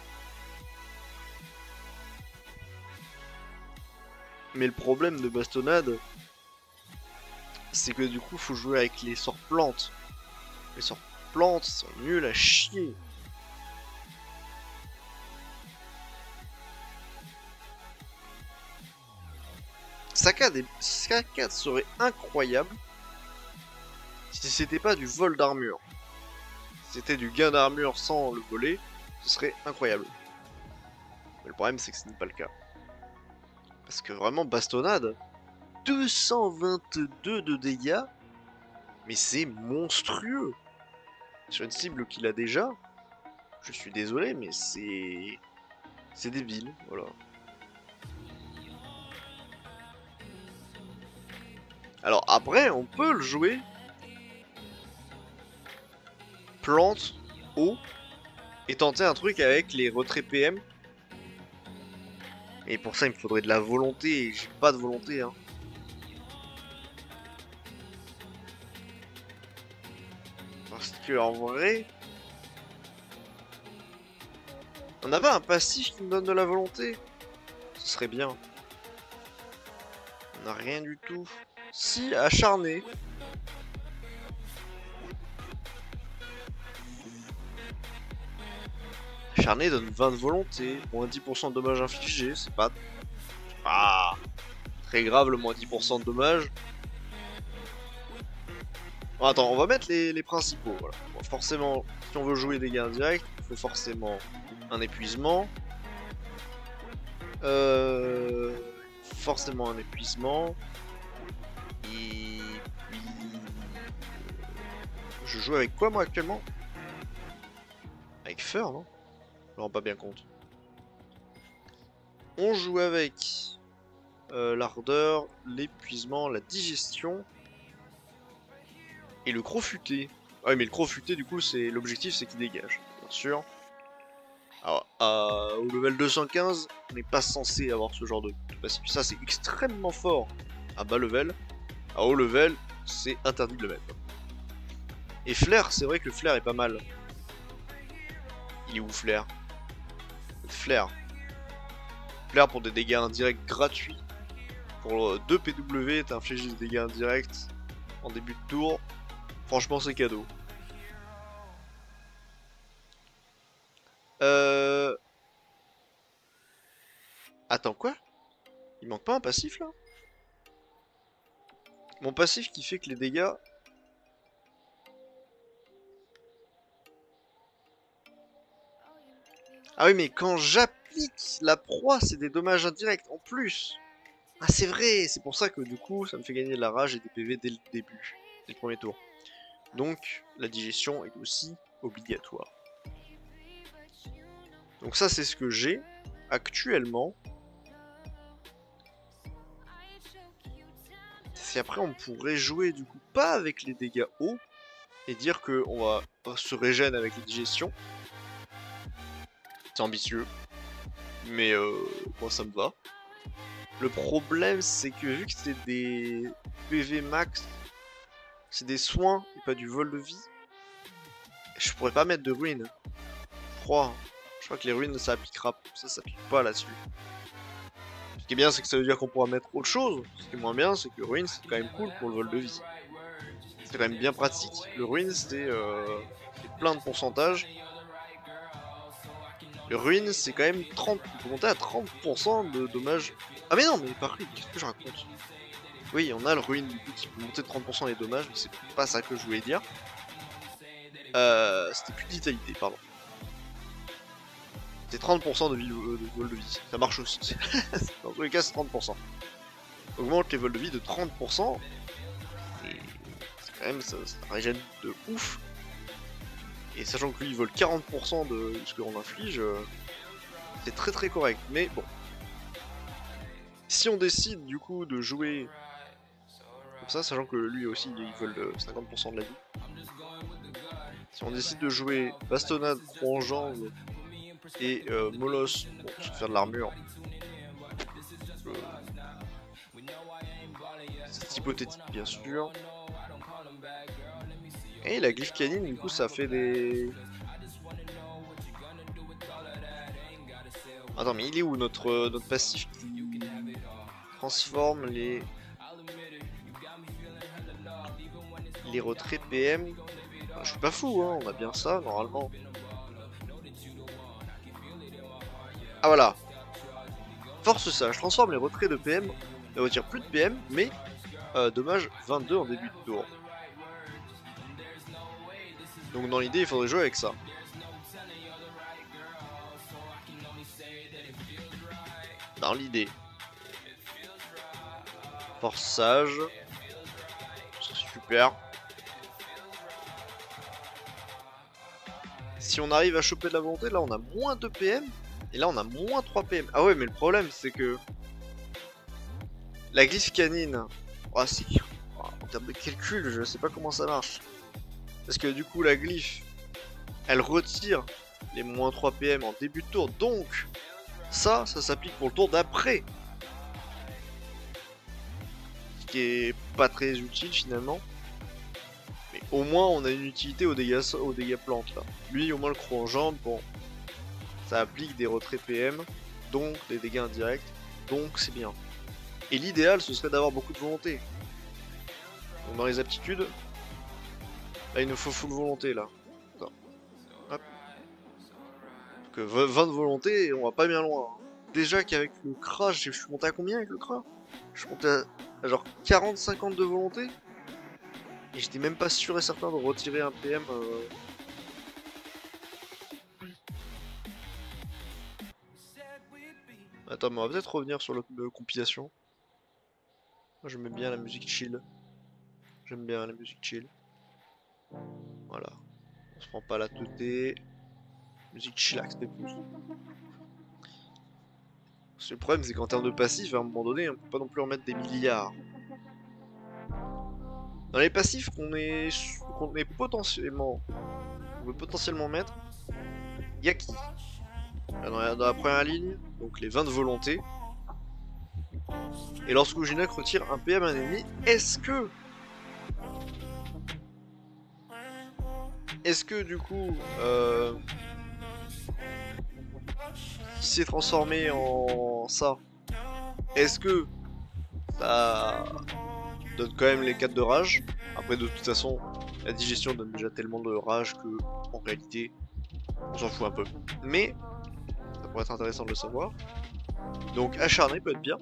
Mais le problème de bastonnade, c'est que du coup faut jouer avec les sorts plantes. Les sorts plantes sont nuls à chier. Saccade serait incroyable si c'était pas du vol d'armure. Si c'était du gain d'armure sans le voler, ce serait incroyable. Mais le problème c'est que ce n'est pas le cas. Parce que vraiment bastonnade, 222 de dégâts, mais c'est monstrueux. Sur une cible qu'il a déjà, je suis désolé, mais c'est débile, voilà. Alors après, on peut le jouer plante, eau, et tenter un truc avec les retraits PM. Et pour ça, il me faudrait de la volonté, et j'ai pas de volonté, hein. Parce que en vrai, on n'a pas un passif qui me donne de la volonté? Ce serait bien. On n'a rien du tout. Si, acharné. Acharné donne 20 de volonté, moins 10% de dommages infligés, c'est pas très grave le moins 10% de dommages. Bon, attends, on va mettre les principaux, voilà. Bon, forcément, si on veut jouer des dégâts indirects, il faut forcément un épuisement. Forcément un épuisement. Et puis... je joue avec quoi moi actuellement? Avec Fur, non? Je me rends pas bien compte. On joue avec l'ardeur, l'épuisement, la digestion et le croc futé. Ah oui, mais le croc futé, du coup, c'est l'objectif, c'est qu'il dégage, bien sûr. Alors, au level 215, on n'est pas censé avoir ce genre de passif. Ça, c'est extrêmement fort à bas level. À haut level, c'est interdit de le mettre. Et Flair, c'est vrai que le Flair est pas mal. Il est où Flair? Flair. Flair pour des dégâts indirects gratuits. Pour 2 PW, t'infliges des dégâts indirects en début de tour. Franchement, c'est cadeau. Attends, quoi? Il manque pas un passif là? Mon passif qui fait que les dégâts... Ah oui, mais quand j'applique la proie, c'est des dommages indirects en plus. Ah, c'est vrai, c'est pour ça que du coup, ça me fait gagner de la rage et des PV dès le début, dès le premier tour. Donc, la digestion est aussi obligatoire. Donc ça, c'est ce que j'ai actuellement. Si après, on pourrait jouer du coup pas avec les dégâts hauts et dire que on va se régène avec la digestion. C'est ambitieux, mais moi ça me va. Le problème, c'est que vu que c'est des PV max, c'est des soins et pas du vol de vie, je pourrais pas mettre de ruines. Je crois que les ruines ça appliquera, ça s'applique pas là-dessus. Ce qui est bien, c'est que ça veut dire qu'on pourra mettre autre chose. Ce qui est moins bien, c'est que le ruine c'est quand même cool pour le vol de vie. C'est quand même bien pratique. Le ruine c'est plein de pourcentages. Le ruine c'est quand même 30, on peut monter à 30% de dommages. Ah mais non, mais par ruine, qu'est-ce que je raconte? Oui, on a le ruine du coup qui peut monter de 30% les dommages, mais c'est pas ça que je voulais dire. C'était plus de vitalité, pardon. C'est 30% de vol de vie. Ça marche aussi. Dans tous les cas, c'est 30%. Augmente les vols de vie de 30%. Et c'est quand même, ça régène de ouf. Et sachant que lui, il vole 40% de ce qu'on inflige, c'est très très correct. Mais bon. Si on décide du coup de jouer comme ça, sachant que lui aussi, il vole 50% de la vie. Si on décide de jouer bastonnade, croc en jambe et molosse pour se faire de l'armure, c'est hypothétique bien sûr. Et la glyphe canine, du coup, ça fait des... Attends, mais il est où notre passif qui transforme les retraits PM? Enfin, je suis pas fou, hein, on a bien ça, normalement. Ah voilà. Force sage, transforme les retraits de PM, ne retire plus de PM, mais dommage 22 en début de tour. Donc dans l'idée, il faudrait jouer avec ça. Dans l'idée. Force sage. Super. Si on arrive à choper de la volonté, là on a moins 2 PM. Et là on a moins 3 PM. Ah ouais, mais le problème c'est que... La glyphe canine... Oh, en termes de calcul, je sais pas comment ça marche. Parce que du coup la glyphe, elle retire les moins 3 PM en début de tour. Donc, ça s'applique pour le tour d'après. Ce qui est pas très utile finalement. Mais au moins on a une utilité aux dégâts plantes là. Lui au moins le croc en jambe, bon. Ça applique des retraits PM, donc des dégâts indirects, donc c'est bien. Et l'idéal ce serait d'avoir beaucoup de volonté. Donc dans les aptitudes, là il nous faut full volonté là. Attends. Hop. Donc 20 de volonté et on va pas bien loin. Déjà qu'avec le crash, je suis monté à combien avec le crash? Je suis monté à genre 40-50 de volonté. Et j'étais même pas sûr et certain de retirer un PM. Attends, mais on va peut-être revenir sur la compilation. Moi j'aime bien la musique chill. J'aime bien la musique chill. Voilà. On se prend pas la teuté. Musique chillax, c'est plus. Le problème, c'est qu'en termes de passif, à un moment donné, on peut pas non plus en mettre des milliards. Dans les passifs qu'on est potentiellement, on peut potentiellement mettre, y a qui? Dans la première ligne, donc les 20 de volonté. Et lorsque Ujinok retire un PM à un ennemi, est-ce que du coup, qui s'est transformé en ça, est-ce que ça donne quand même les 4 de rage? Après, de toute façon, la digestion donne déjà tellement de rage que, en réalité, on s'en fout un peu. Mais, ça pourrait être intéressant de le savoir. Donc, acharné peut être bien.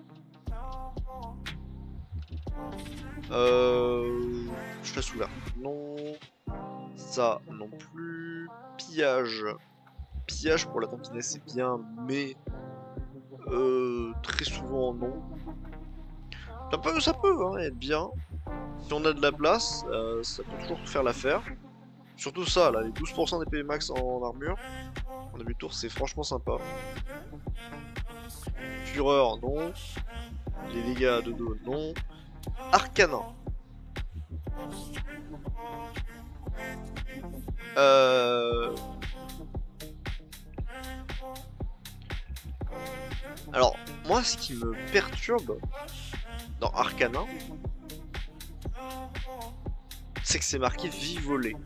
Je laisse ouvert. Non. Ça non plus. Pillage. Pillage pour la tankiness c'est bien, mais très souvent non. Ça peut hein, être bien. Si on a de la place, ça peut toujours faire l'affaire. Surtout ça, là, les 12% des PV max en armure. En début de tour, c'est franchement sympa. Fureur, non. Les dégâts de dos, non. Arcanin. Alors, moi, ce qui me perturbe dans Arcanin, c'est que c'est marqué vie volée.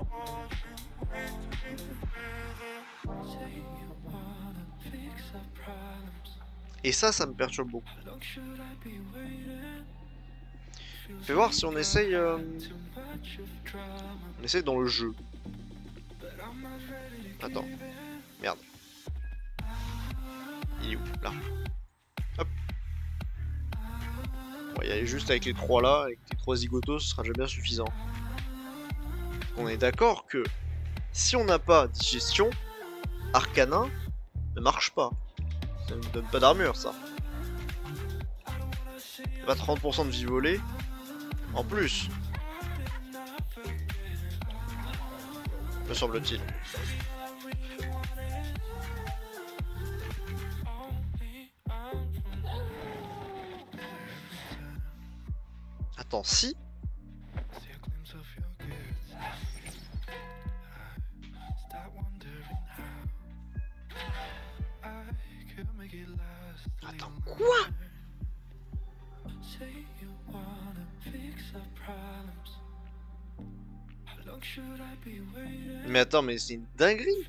Et ça me perturbe beaucoup. Fais voir si on essaye... On essaye dans le jeu. Attends. Merde. Il est où? Là. Hop. On va y aller juste avec les 3 là, avec les 3 zigotos, ce sera déjà bien suffisant. On est d'accord que si on n'a pas digestion, Arcanin ne marche pas. Ça ne donne pas d'armure, ça. Pas 30% de vie volée. En plus. Me semble-t-il. Attends, si. Attends, quoi? Mais attends, mais c'est une dinguerie.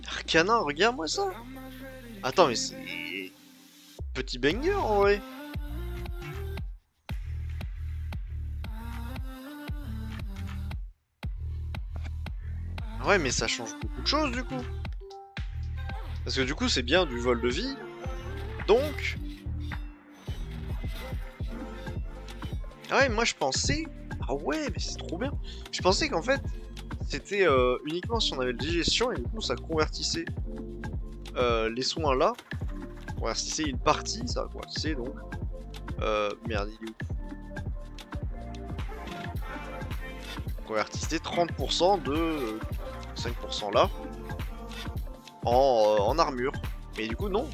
Arcanin, regarde-moi ça. Attends, mais c'est... Petit banger, en vrai. Ouais, mais ça change beaucoup de choses, du coup. Parce que du coup, c'est bien du vol de vie. Donc... Ah ouais, moi je pensais... Ah ouais, mais c'est trop bien. Je pensais qu'en fait, c'était uniquement si on avait le digestion, et du coup ça convertissait les soins là. Convertissait une partie, ça convertissait donc... Merde, il est où? Convertissait 30% de 5% là. En armure. Mais du coup, non.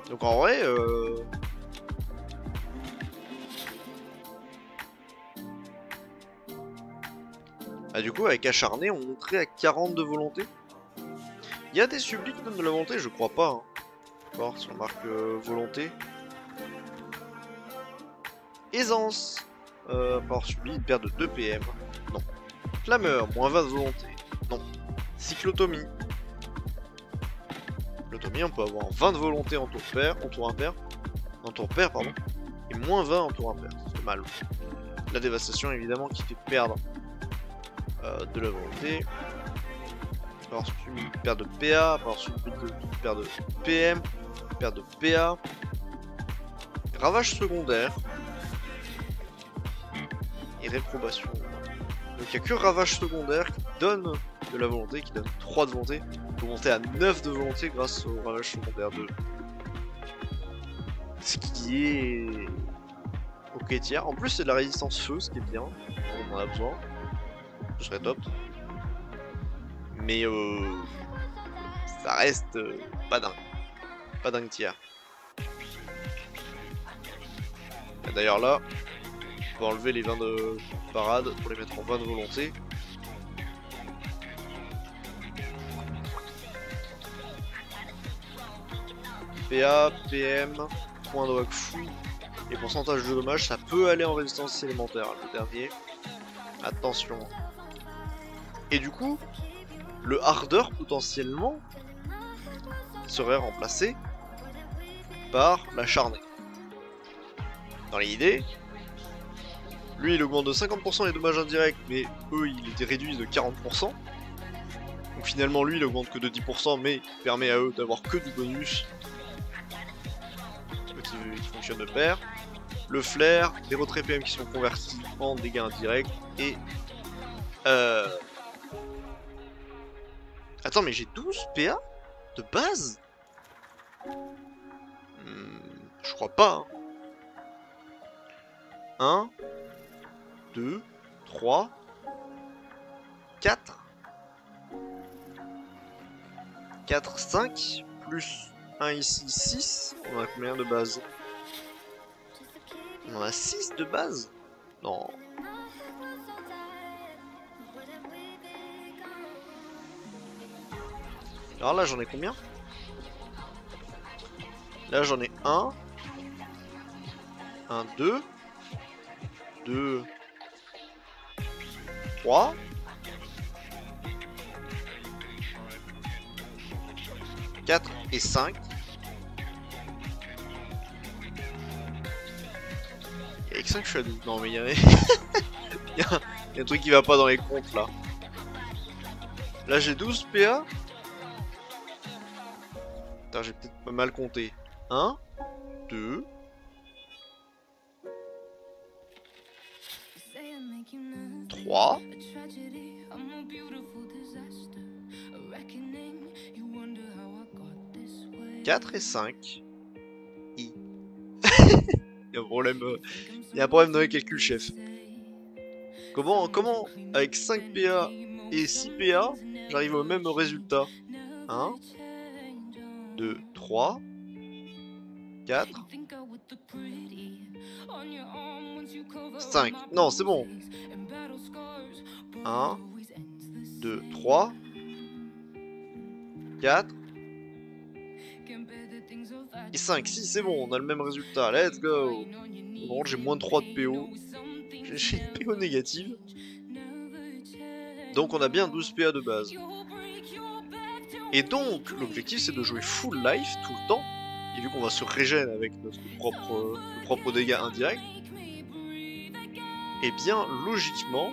Donc en vrai, ah, du coup, avec acharné, on monterait à 40 de volonté. Il y a des sublis qui donnent de la volonté, je crois pas. Hein. Voir si on marque volonté. Aisance. Par subli, une perte de 2 PM. Non. Clameur, moins 20 de volonté. Non. Cyclotomie. Cyclotomie, on peut avoir 20 de volonté en tour pair, en tour pair, pardon. Et moins 20 en tour impair. C'est mal. La dévastation, évidemment, qui fait perdre de la volonté. Par subli, perte de PA. Par subli, perte de PM. Perte de PA. Ravage secondaire. Et réprobation. Donc il n'y a que ravage secondaire qui donne de la volonté, qui donne 3 de volonté. On peut monter à 9 de volonté grâce au ravage secondaire 2. Ce qui est... Ok. tiers. En plus, c'est de la résistance feu, ce qui est bien. On en a besoin. Ce serait top. Mais ça reste pas dingue. Pas dingue tiers. D'ailleurs là, on va enlever les 20 de parade pour les mettre en 20 de volonté. PA, PM, point de fouille et pourcentage de dommages, ça peut aller en résistance élémentaire, le dernier. Attention. Et du coup, le ardeur potentiellement serait remplacé par l'acharné. Dans l'idée, lui il augmente de 50% les dommages indirects, mais eux il était réduit de 40%. Donc finalement lui il augmente que de 10%, mais permet à eux d'avoir que du bonus qui fonctionne de pair. Le flair, les retraits PM qui sont convertis en dégâts indirects et Attends, mais j'ai 12 PA de base? Je crois pas. 1, 2, 3, 4. 4, 5, plus 1 ici, 6. On a combien de base? On en a 6 de base? Non. Alors là, j'en ai combien? Là, j'en ai 1. 1, 2. 2. 3. 4 et 5. Il y a que 5 shadows. Non, mais il y a... il y a un truc qui va pas dans les comptes là. Là, j'ai 12 PA. Attends, j'ai peut-être pas mal compté. 1, 2. 3. 4 et 5. I. Il y a un problème. Il y a un problème dans les calculs, chef. Comment avec 5 PA et 6 PA, j'arrive au même résultat? 1, 2, 3, 4, 5. Non, c'est bon. 1, 2, 3, 4 et 5. Si, c'est bon, on a le même résultat. Let's go. Bon, j'ai moins de 3 de PO. J'ai une PO négative. Donc on a bien 12 PA de base. Et donc, l'objectif c'est de jouer full life tout le temps. Et vu qu'on va se régénérer avec notre propre dégâts indirects, et bien logiquement,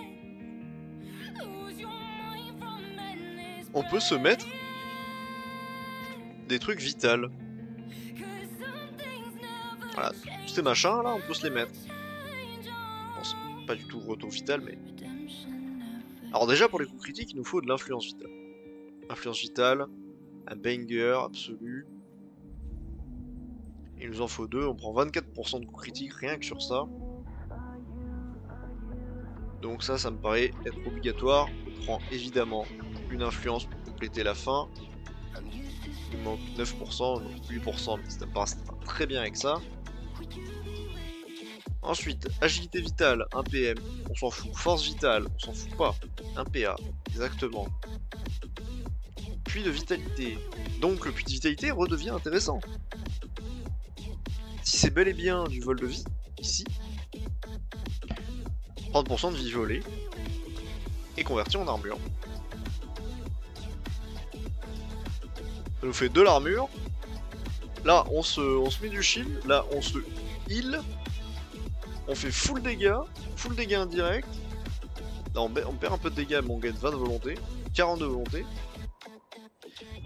on peut se mettre des trucs vitals. Voilà, tous ces machins là, on peut se les mettre. Bon, c'est pas du tout retour vital, mais... Alors déjà, pour les coups critiques, il nous faut de l'influence vitale. Influence vitale, un banger absolu. Il nous en faut 2, on prend 24% de coups critiques rien que sur ça. Donc ça me paraît être obligatoire. On prend évidemment une influence pour compléter la fin. Il manque 9%, donc 8%, mais ça passe très bien avec ça. Ensuite, agilité vitale, 1 PM, on s'en fout. Force vitale, on s'en fout pas. 1 PA, exactement. Puits de vitalité. Donc le puits de vitalité redevient intéressant. Si c'est bel et bien du vol de vie, ici, 30% de vie volée, et converti en armure. Ça nous fait de l'armure. Là, on se met du shield. Là, on se heal. On fait full dégâts indirects. Là, on perd un peu de dégâts, mais on gagne 20 de volonté. 40 de volonté.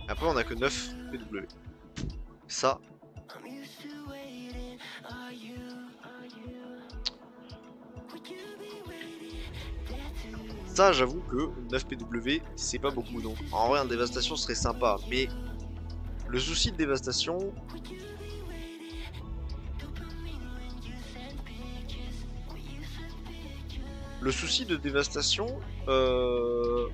Après, on a que 9 PW. Ça. Ça, j'avoue que 9 PW, c'est pas beaucoup, donc en vrai, un dévastation serait sympa, mais le souci de dévastation, Le souci de dévastation... Le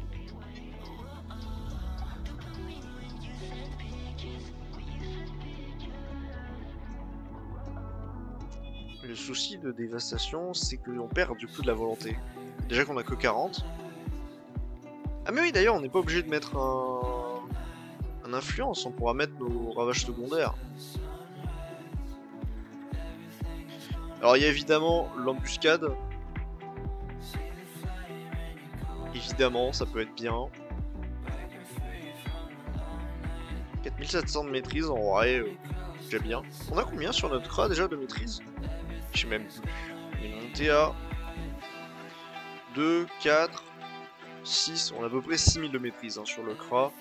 souci de dévastation, c'est qu'on perd du coup de la volonté. Déjà qu'on a que 40. Ah mais oui, d'ailleurs, on n'est pas obligé de mettre un influence, on pourra mettre nos ravages secondaires. Alors il y a évidemment l'embuscade. Évidemment, ça peut être bien. 4700 de maîtrise, en vrai, déjà bien. On a combien sur notre CRA déjà de maîtrise? Je sais même plus. On est monté à 2, 4, 6. On a à peu près 6000 de maîtrise hein, sur le CRA.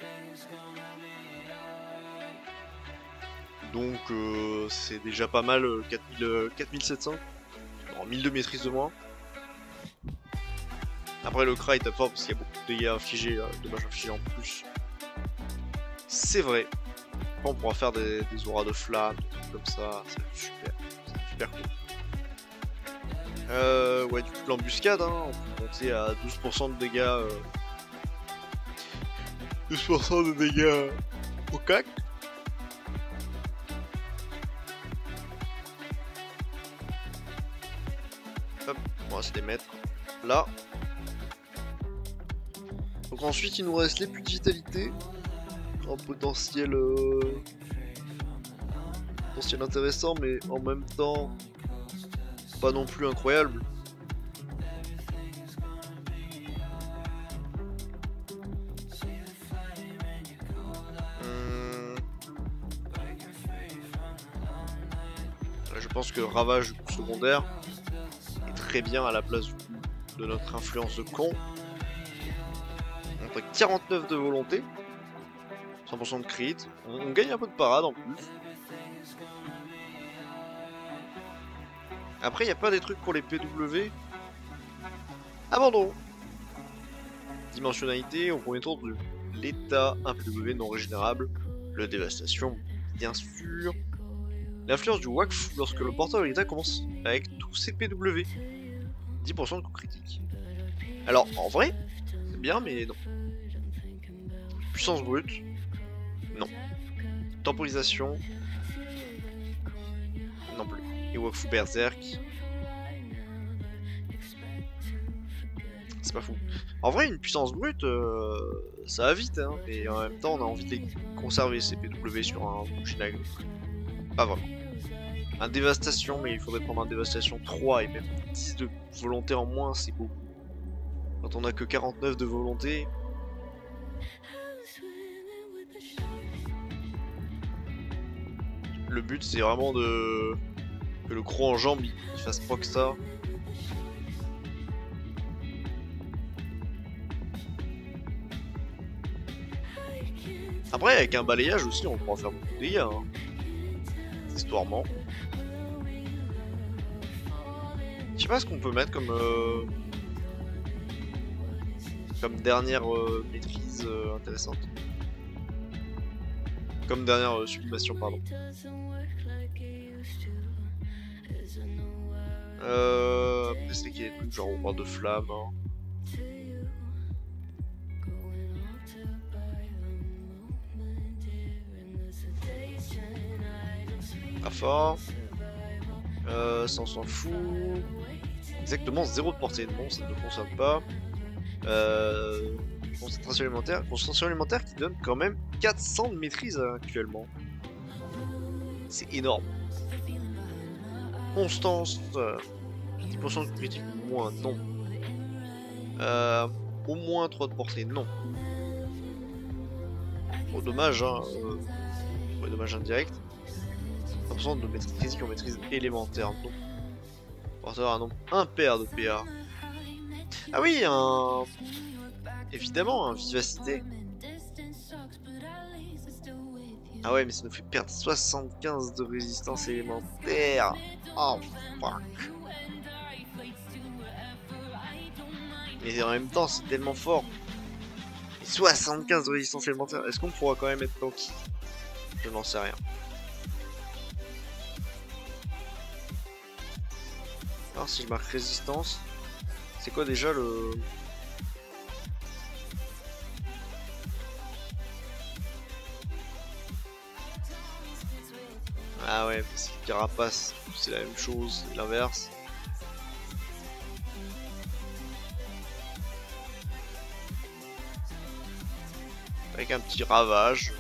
Donc c'est déjà pas mal, 4700. Alors 1000 de maîtrise de moins. Après le CRA il tape fort parce qu'il y a beaucoup de dégâts infligés, dommages infligés en plus. C'est vrai. Après, on pourra faire des auras de flammes, des trucs comme ça, c'est super. C'est super cool. Ouais, du coup, l'embuscade, hein, on peut monter à 12% de dégâts. 12% de dégâts au cac. Hop, on va se les mettre là. Donc ensuite, il nous reste les puits de vitalité. Un potentiel intéressant, mais en même temps, pas non plus incroyable. Je pense que ravage secondaire est très bien à la place de notre influence de con. On a 49 de volonté, 100% de crit, on gagne un peu de parade en plus. Après, il n'y a pas des trucs pour les PW. Abandon. Dimensionnalité au premier tour de l'état, un PW non régénérable. Le dévastation, bien sûr. L'influence du Wakfu lorsque le porteur de l'état commence avec tous ses PW. 10% de coup critique. Alors, en vrai, c'est bien, mais non. Puissance brute. Non. Temporisation. Non plus. Et Wakfu Berserk. C'est pas fou. En vrai, une puissance brute, ça va vite, hein. Mais en même temps, on a envie de les conserver, ces PW, sur un Bushinag. Pas vraiment. Un dévastation, mais il faudrait prendre un dévastation 3 et même 10 de volonté en moins, c'est beaucoup. Quand on a que 49 de volonté. Le but c'est vraiment de que le croc en jambe il fasse proc ça. Après avec un balayage aussi on pourra faire beaucoup de dégâts hein. Histoirement. Je sais pas ce qu'on peut mettre comme dernière maîtrise intéressante. Comme dernière sublimation, pardon. Après c'est qu'il y a des trucs genre au bord de flamme. Hein. Pas fort. Ça on s'en fout. Exactement 0 de portée. Non, ça ne nous concerne pas. Concentration alimentaire. Concentration alimentaire qui donne quand même 400 de maîtrise actuellement. C'est énorme. Constance. 10% de critique moins, non. Au moins 3 de portée, non. Bon, dommage, hein. Ouais, dommage indirect. 100% de maîtrise physique en maîtrise élémentaire, non. Porteur un nombre impair de PA. Ah oui, évidemment, un vivacité. Ah ouais, mais ça nous fait perdre 75 de résistance élémentaire. Oh fuck. Mais en même temps, c'est tellement fort. Et 75 de résistance élémentaire. Est-ce qu'on pourra quand même être tanky? Je n'en sais rien. Alors si je marque résistance, C'est quoi déjà le... Ah ouais, parce que carapace, c'est la même chose, c'est l'inverse. Avec un petit ravage.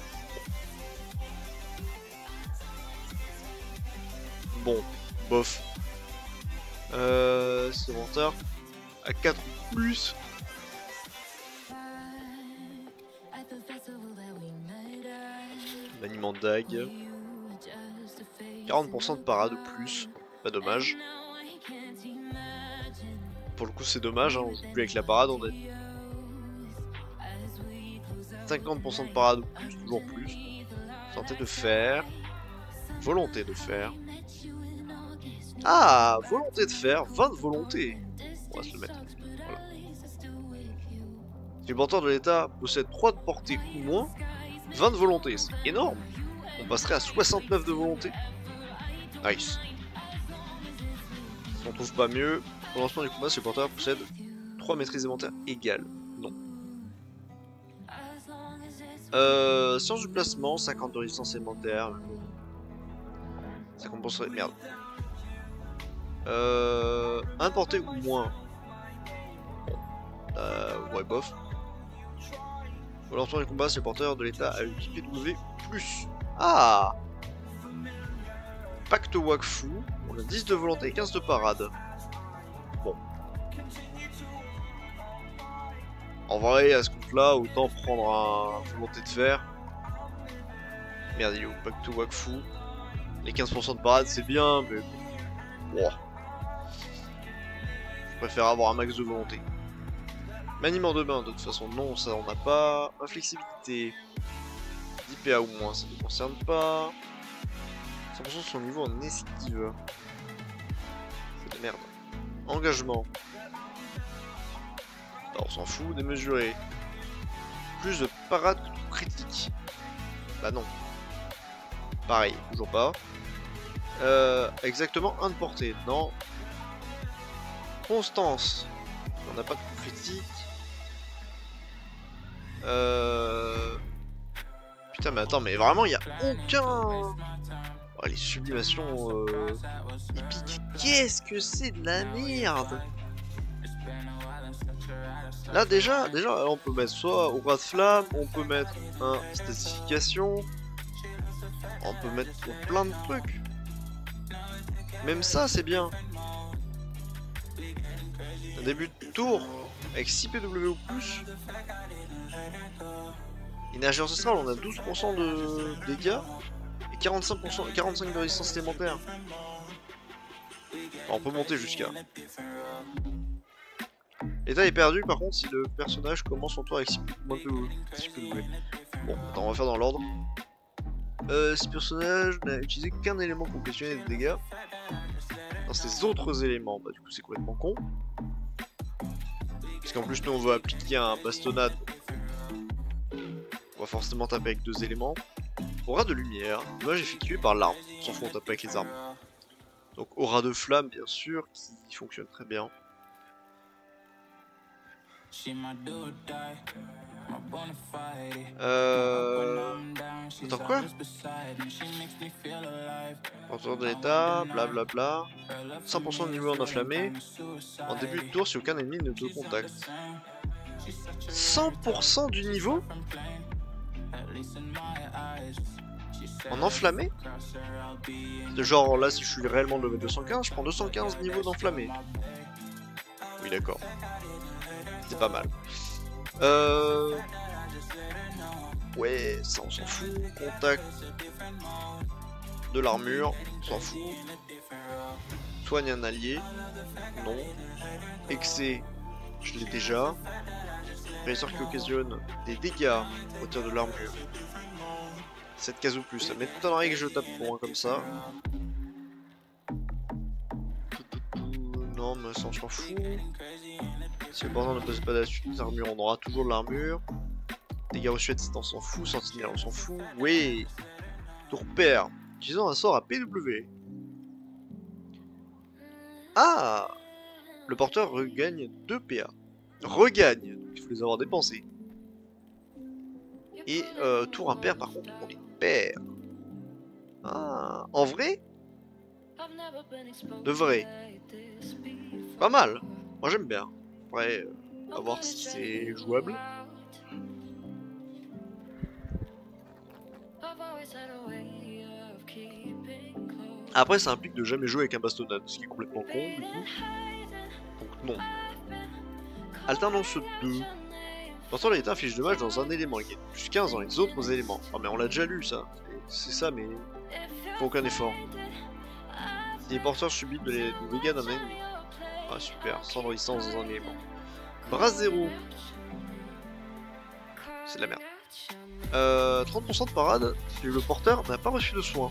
Bon, bof. C'est menteur. À 4 plus. Maniement de dague. 40% de parade de plus. Pas dommage. Pour le coup c'est dommage, hein, on joue plus avec la parade, on a 50% de parade de plus, toujours plus. Santé de fer. Volonté de fer. Ah, volonté de fer, 20 de volonté. On va se le mettre. Voilà. Si le porteur de l'état possède 3 de portée ou moins, 20 de volonté, c'est énorme. On passerait à 69 de volonté. Nice. Si on trouve pas mieux, au lancement du combat, ce porteur possède 3 maîtrises élémentaires égales. Non. Science du placement, 50 de résistance élémentaire. Ça compenserait. Merde. Importé ou moins. Bon. Ouais, bof. Au lancement du combat, ce porteur de l'état a une PW+. Ah! Pacte Wakfu. On a 10 de volonté et 15 de parade. Bon. En vrai, à ce compte-là, autant prendre un volonté de fer. Merde, il est où? Pacte Wakfu. Les 15% de parade, c'est bien, mais... Wow. Je préfère avoir un max de volonté. Maniement de main, de toute façon, non, ça on n'a pas. Inflexibilité. 10 PA ou moins, ça ne concerne pas. 100% de son niveau en esquive. C'est de merde. Engagement. Bah, on s'en fout, démesuré. Plus de parade que de critique. Bah non. Pareil, toujours pas. Exactement 1 de portée, non. Constance. On n'a pas de critique. Putain mais attends, mais vraiment il n'y a aucun... Oh, les sublimations épiques. Qu'est-ce que c'est de la merde? Là déjà on peut mettre soit aura de flamme, on peut mettre un statification, on peut mettre plein de trucs. Même ça c'est bien. Un début de tour avec 6 PW ou plus. Énergie ancestrale, on a 12% de dégâts et 45 de résistance élémentaire. Alors, on peut monter jusqu'à. L'état est perdu par contre si le personnage commence son tour avec 6 PW. Bon, attends, on va faire dans l'ordre. Si le personnage n'a utilisé qu'un élément pour questionner les dégâts dans ses autres éléments, bah du coup c'est complètement con. Parce qu'en plus nous on veut appliquer un bastonnade. On va forcément taper avec 2 éléments. Aura de lumière, dommage effectué par l'arme. On s'en fout, on tape avec les armes. Donc aura de flamme bien sûr, qui fonctionne très bien. Attends quoi? Porteur de l'état, blablabla. 100% de niveau en enflammé. En début de tour si aucun ennemi ne te contacte. 100% du niveau? En enflammé? Genre là si je suis réellement level 215, je prends 215 niveaux d'enflammé. Oui d'accord. C'est pas mal. Ouais, ça on s'en fout. Contact de l'armure, on s'en fout. Soigne un allié, non. Excès, je l'ai déjà. Résort qui occasionne des dégâts au tir de l'armure. 7 cases ou plus, ça m'étonnerait que je tape pour un comme ça. Non, mais ça on s'en fout. Si le porteur ne possède pas d'armure, on aura toujours de l'armure. Dégâts reçus à distance, on s'en fout. Sentinelle, on s'en fout. Oui. Tour pair. Utilisant un sort à PW. Ah. Le porteur regagne 2 PA. Regagne, donc il faut les avoir dépensés. Et tour impair, par contre, on les perd. Ah, en vrai? De vrai. Pas mal. Moi j'aime bien. Après, à voir si c'est jouable. Après, ça implique de jamais jouer avec un bastonnade, ce qui est complètement con du coup. Donc non. Alternance 2. Pourtant, l'état affiche de match dans un élément, il gagne plus 15 dans les autres éléments. Ah, mais on l'a déjà lu ça. C'est ça, mais faut aucun effort. Si les porteurs subissent de dégâts d'un ennemi. Ah, super, sans résistance dans un élément. Bras 0. C'est de la merde. 30% de parade si le porteur n'a pas reçu de soins.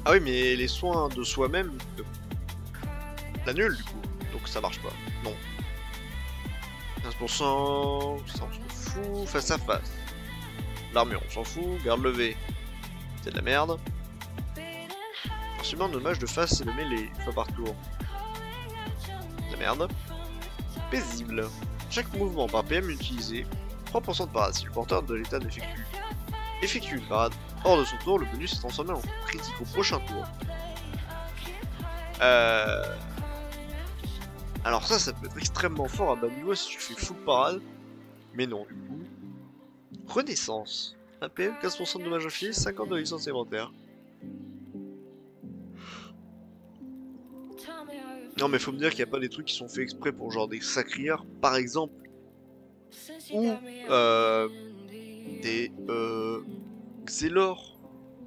Ah oui, mais les soins de soi-même l'annulent du coup, donc ça marche pas. Non. 15%, ça on s'en fout. Face à face. L'armure, on s'en fout. Garde levée, c'est de la merde. Subir un dommage de face et de mêlée une fois par tour. De la merde. Paisible. Chaque mouvement par PM utilisé, 3% de parade si le porteur de l'état effectue une parade hors de son tour, le bonus est transformé en critique au prochain tour. Alors ça peut être extrêmement fort à bas niveau si tu fais full parade. Mais non, du coup. Renaissance. Un PM, 15% de dommages infligés, 50 de résistance élémentaire. Non mais faut me dire qu'il n'y a pas des trucs qui sont faits exprès pour genre des sacrières, par exemple. Ou des Xelor.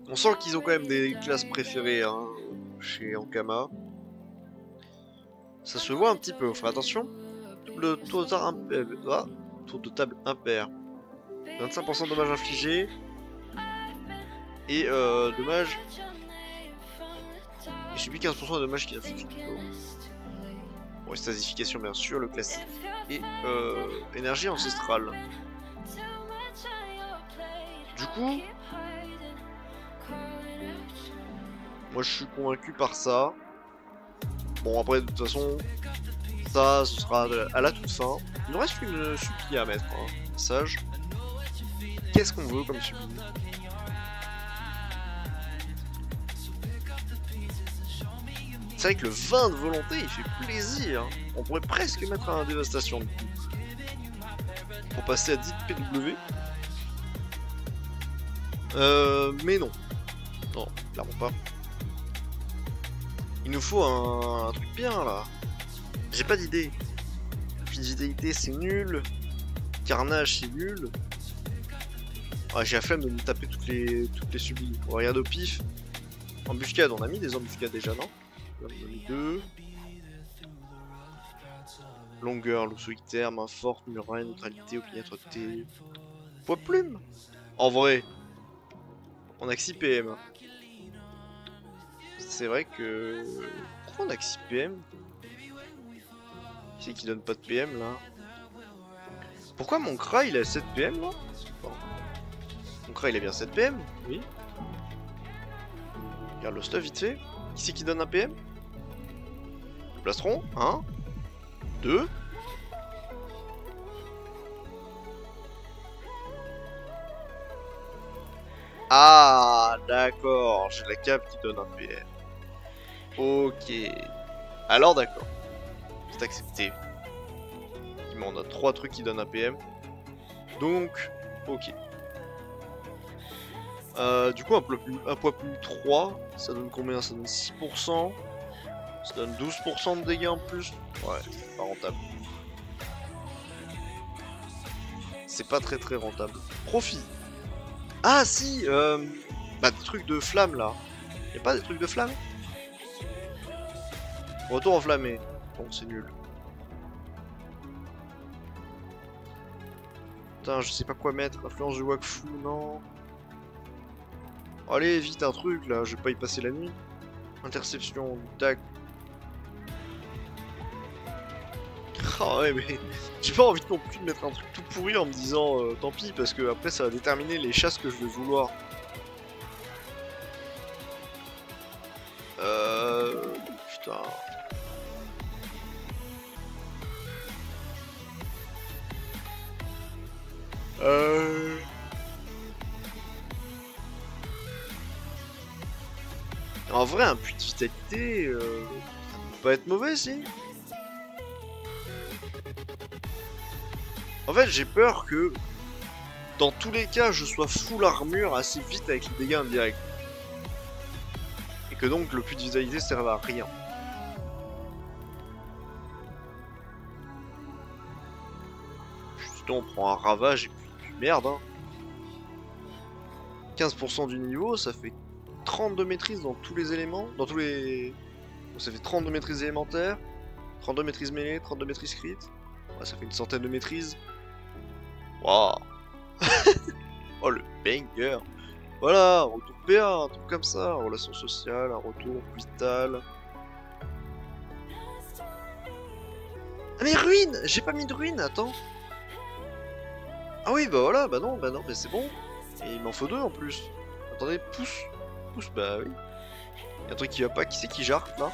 On sent qu'ils ont quand même des classes préférées hein, chez Ankama. Ça se voit un petit peu, faut faire attention. Le tour de table impair. 25% de dommages infligés. Et dommages. Il subit 15% de dommages qu'il inflige. Bon, stasification bien sûr, le classique. Et énergie ancestrale. Du coup, moi je suis convaincu par ça. Bon après de toute façon, ça ce sera à la toute fin. Il nous reste une supplie à mettre, hein. Sage. Qu'est-ce qu'on veut comme supplie? C'est vrai que le 20 de volonté il fait plaisir. On pourrait presque mettre un dévastation du coup. Pour passer à 10 PW. Mais non. Non, clairement pas. Il nous faut un truc bien là. J'ai pas d'idée. Fidélité c'est nul. Carnage c'est nul. Ah, j'ai la flemme de me taper toutes les sublimes. On va regarder au pif. Embuscade, on a mis des embuscades déjà, non? On a mis 2. Longueur, loup solitaire, main forte, muraille, neutralité, opiniâtreté. Poids plume. En vrai, on a que 6 PM. C'est vrai que... Pourquoi on a que 6 PM? Qui c'est qui donne pas de PM là? Pourquoi mon Kra il a 7 PM là? Bon. Mon Kra il a bien 7 PM? Oui. Regarde le stuff vite fait. Qui c'est qui donne un PM? Le plastron. 1. 2. Ah d'accord, j'ai la cape qui donne un PM. Ok. Alors d'accord. C'est accepté. On a 3 trucs qui donnent un PM. Donc, ok. Du coup, un poids plus 3, ça donne combien? Ça donne 6%. Ça donne 12% de dégâts en plus. Ouais, c'est pas rentable. C'est pas très rentable. Profit. Ah si, bah des trucs de flamme là. Y'a pas des trucs de flamme? Retour enflammé. Bon, c'est nul. Putain, je sais pas quoi mettre. Influence du Wakfu, non. Allez, vite un truc là, je vais pas y passer la nuit. Interception, tac. Ah ouais, mais j'ai pas envie non plus de mettre un truc tout pourri en me disant tant pis, parce que après ça va déterminer les chasses que je vais vouloir. En vrai, un puits de vitalité, ça peut pas être mauvais, si. En fait, j'ai peur que, dans tous les cas, je sois full armure assez vite avec les dégâts indirects. Et que donc, le puits de vitalité serve à rien. Sinon, on prend un ravage et puis merde, hein. 15% du niveau, ça fait 32 maîtrises dans tous les éléments, dans tous les... Donc ça fait 32 maîtrises élémentaires, 32 maîtrises mêlées, 32 maîtrises crit. Ouais, ça fait une centaine de maîtrises. Waouh. Oh le banger. Voilà, retour PA, un truc comme ça, relation sociale, un retour vital. Ah mais ruine. J'ai pas mis de ruine, attends. Ah oui, bah voilà, bah non, mais c'est bon. Et il m'en faut deux en plus. Attendez, pousse. Pousse, bah oui. Y'a un truc qui va pas, qui c'est qui jarre là?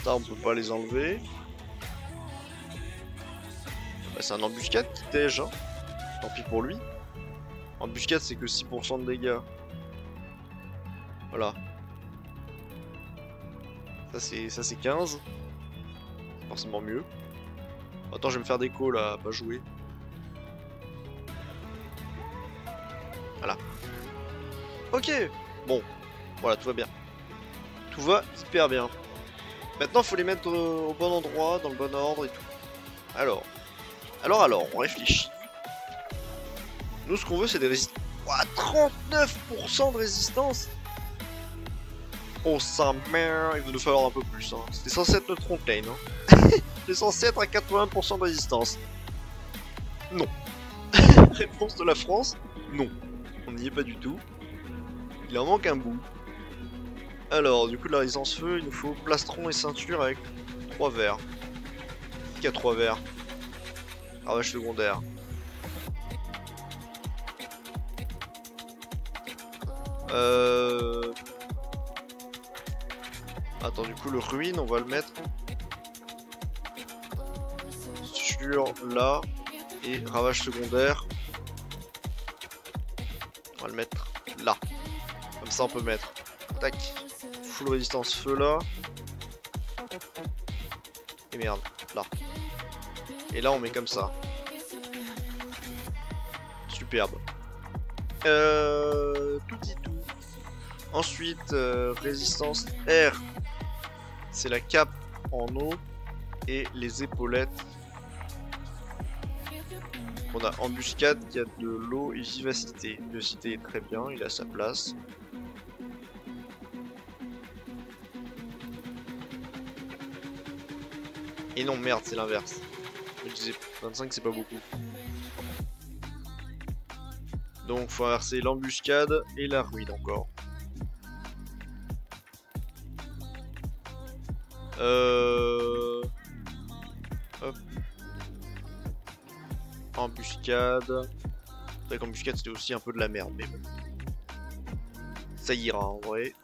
Ça, on peut pas les enlever. Bah, c'est un embuscade qui tège, hein. Tant pis pour lui. Embuscade, c'est que 6% de dégâts. Voilà. Ça c'est 15. C'est forcément mieux. Attends, je vais me faire des calls là, pas jouer. Voilà. Ok. Bon. Voilà, tout va bien. Tout va hyper bien. Maintenant, faut les mettre au bon endroit, dans le bon ordre et tout. Alors, on réfléchit. Nous, ce qu'on veut, c'est des résistances. Ouah, 39% de résistance. Oh, sa mère, il va nous falloir un peu plus. Hein. C'était censé être notre frontline. Hein. C'était censé être à 80% de résistance. Non. Réponse de la France, non. On n'y est pas du tout. Il en manque un bout. Alors, du coup, de la résistance feu, il nous faut plastron et ceinture avec 3 verres. Qui a 3 verres? Ravage secondaire. Attends, du coup, le ruine, on va le mettre sur là. Et ravage secondaire. On va le mettre là. Comme ça, on peut mettre. Tac. Full résistance feu là. Et merde, là. Et là, on met comme ça. Superbe. Tout dit tout. Ensuite, résistance R. C'est la cape en eau. Et les épaulettes. On a embuscade qui a de l'eau et vivacité. Vivacité est très bien, il a sa place. Et non, merde, c'est l'inverse. Je disais 25, c'est pas beaucoup. Donc, faut inverser l'embuscade et la ruine encore. Hop. Embuscade. C'est vrai qu'embuscade c'était aussi un peu de la merde, mais bon. Ça ira en vrai.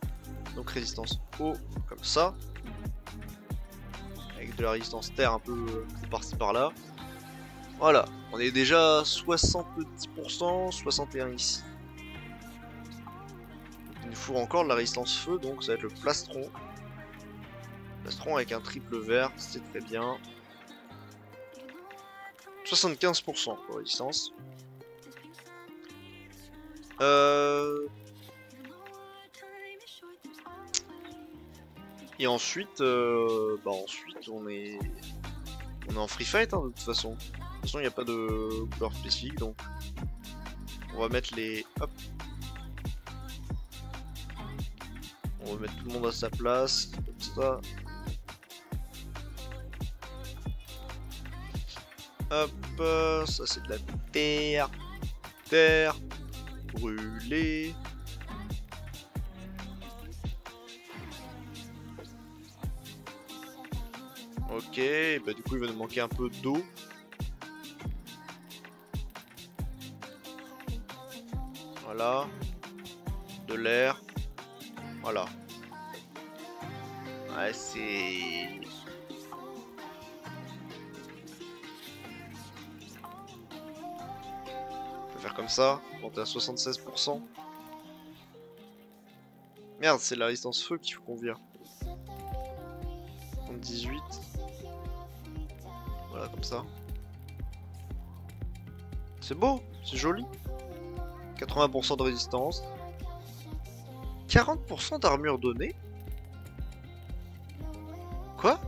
Donc résistance eau, comme ça. Avec de la résistance terre un peu par-ci par-là. Voilà, on est déjà 70%, 61 ici. Il nous faut encore de la résistance feu, donc ça va être le plastron. Plastron avec un triple vert, c'est très bien. 75% pour résistance. Et ensuite, ensuite on est en free fight hein, de toute façon. De toute façon, il n'y a pas de couleur spécifique, donc on va mettre les. Hop. On va mettre tout le monde à sa place, comme ça. Hop, ça c'est de la terre. Terre. Brûlée. Ok, bah du coup il va nous manquer un peu d'eau. Voilà. De l'air. Voilà. Ouais, c'est... On peut faire comme ça, quand t'es à 76%. Merde, c'est la résistance feu qu'il faut qu'on vire. 18. Voilà, comme ça. C'est beau, c'est joli. 80% de résistance. 40% d'armure donnée. Quoi?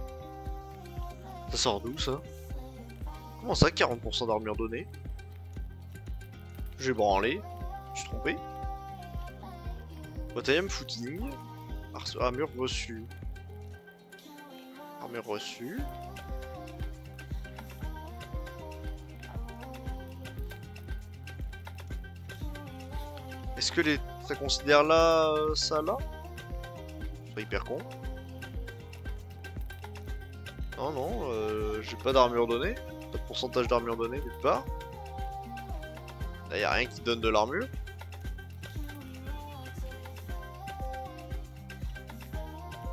Ça sort d'où ça? Comment ça, 40% d'armure donnée? J'ai branlé. Je suis trompé. Bataillon footing. Armure reçue. Armure reçue. Est-ce que ça considère là, ça là? C'est pas hyper con. Non, non, j'ai pas d'armure donnée. Pas de pourcentage d'armure donnée nulle part. Là, y a rien qui donne de l'armure.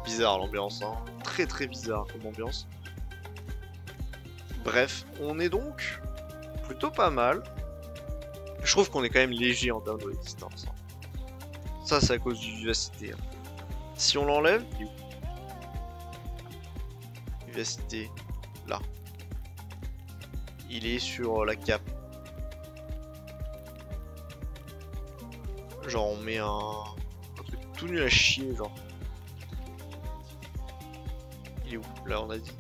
Bizarre l'ambiance, hein. Très très bizarre comme ambiance. Bref, on est donc plutôt pas mal. Je trouve qu'on est quand même léger en termes de résistance. Ça, c'est à cause du vivacité. Hein. Si on l'enlève, il est où? Vivacité, là. Il est sur la cape. Genre, on met un truc tout nul à chier, genre. Il est où? Là, on a dit.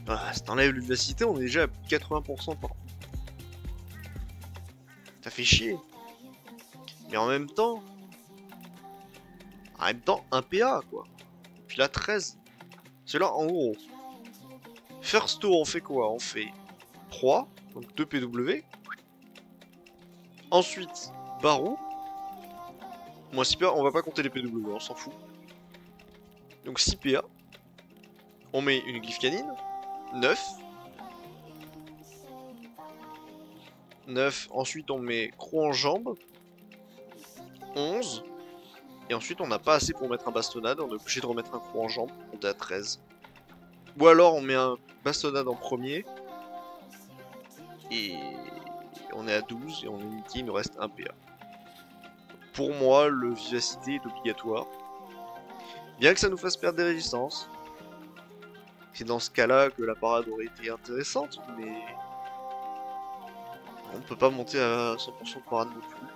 Ah, si t'enlèves la vivacité, on est déjà à 80% par coup. Ça fait chier. Mais en même temps, un PA quoi. Puis là 13. C'est là en gros. First tour on fait quoi? On fait 3, donc 2 PW. Ensuite, barreau. Moi 6 PA, on va pas compter les PW, on s'en fout. Donc 6 PA. On met une glyphe canine. 9. 9. Ensuite on met croc en jambe. 11. Et ensuite on n'a pas assez pour mettre un bastonnade, on est obligé de remettre un croc en jambe, on est à 13. Ou alors on met un bastonnade en premier. Et on est à 12 et on est unité, il nous reste un PA. Pour moi, le vivacité est obligatoire. Bien que ça nous fasse perdre des résistances. C'est dans ce cas-là que la parade aurait été intéressante, mais... on ne peut pas monter à 100% de parade non plus.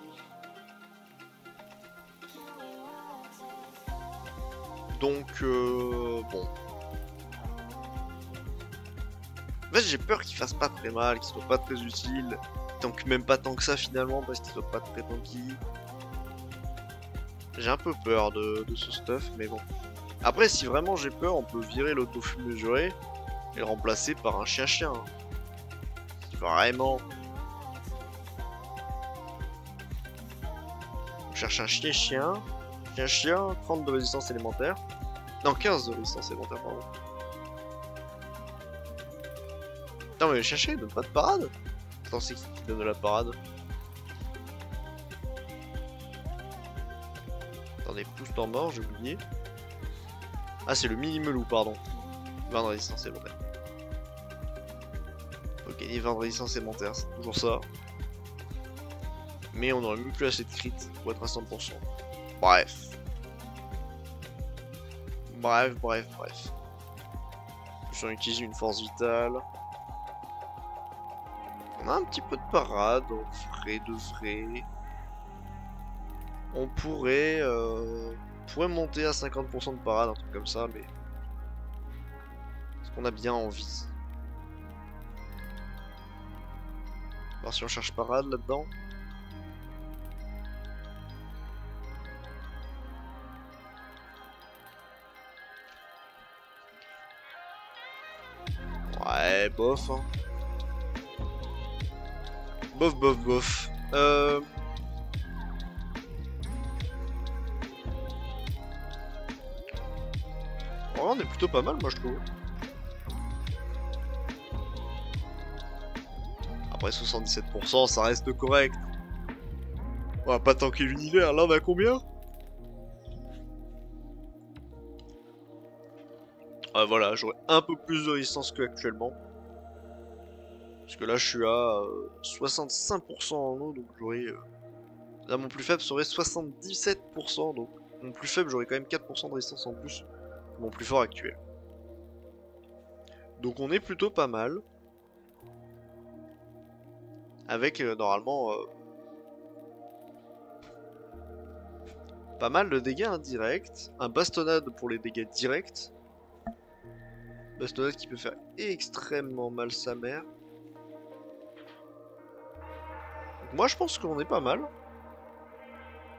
Donc, bon. En fait, j'ai peur qu'il fasse pas très mal, qu'il soit pas très utile. Donc, même pas tant que ça finalement, parce qu'il soit pas très tanky. J'ai un peu peur de ce stuff, mais bon. Après, si vraiment j'ai peur, on peut virer l'autofus mesuré et le remplacer par un chien-chien. Si vraiment. On cherche un chien-chien. Chien-chien, 30 de résistance élémentaire. Non, 15 de résistance élémentaire, pardon. Non, mais le chien-chien, il donne pas de parade. Attends, c'est qui donne de la parade? Attendez, pousse en mort, j'ai oublié. Ah, c'est le mini-melou, pardon. 20 de résistance élémentaire. Faut gagner 20 de résistance élémentaire, c'est toujours ça. Mais on aurait même plus assez de crit pour être à 100%. Bref. Bref. Je vais utiliser une force vitale. On a un petit peu de parade, on ferait de vrai. On pourrait monter à 50% de parade, un truc comme ça, mais... est-ce qu'on a bien envie? Alors si on cherche parade là-dedans. Ouais, bof. Hein. Bof. Oh, on est plutôt pas mal, moi je trouve. Après 77%, ça reste correct. On va pas tanker l'univers. Là, on a combien? Voilà, j'aurai un peu plus de résistance qu'actuellement. Parce que là, je suis à 65% en eau, donc j'aurai... là, mon plus faible serait 77%, donc mon plus faible, j'aurai quand même 4% de résistance en plus que mon plus fort actuel. Donc on est plutôt pas mal. Avec, normalement, pas mal de dégâts indirects. Un bastonnade pour les dégâts directs. Bastonnade qui peut faire extrêmement mal sa mère. Donc moi je pense qu'on est pas mal.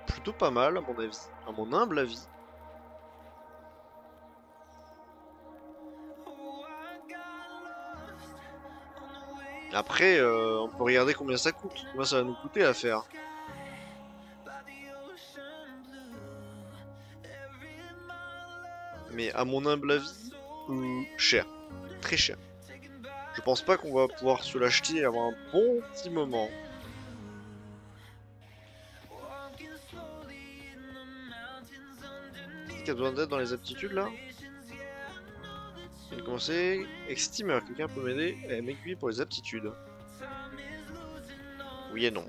Plutôt pas mal à mon avis, à mon humble avis. Après, on peut regarder combien ça coûte. Combien ça va nous coûter à faire. Mais à mon humble avis, cher. Très cher. Je pense pas qu'on va pouvoir se l'acheter et avoir un bon petit moment. 4 besoin d'aide dans les aptitudes là. Je vais commencer. Avec Steamer, quelqu'un peut m'aider et m'aiguiller pour les aptitudes. Oui et non.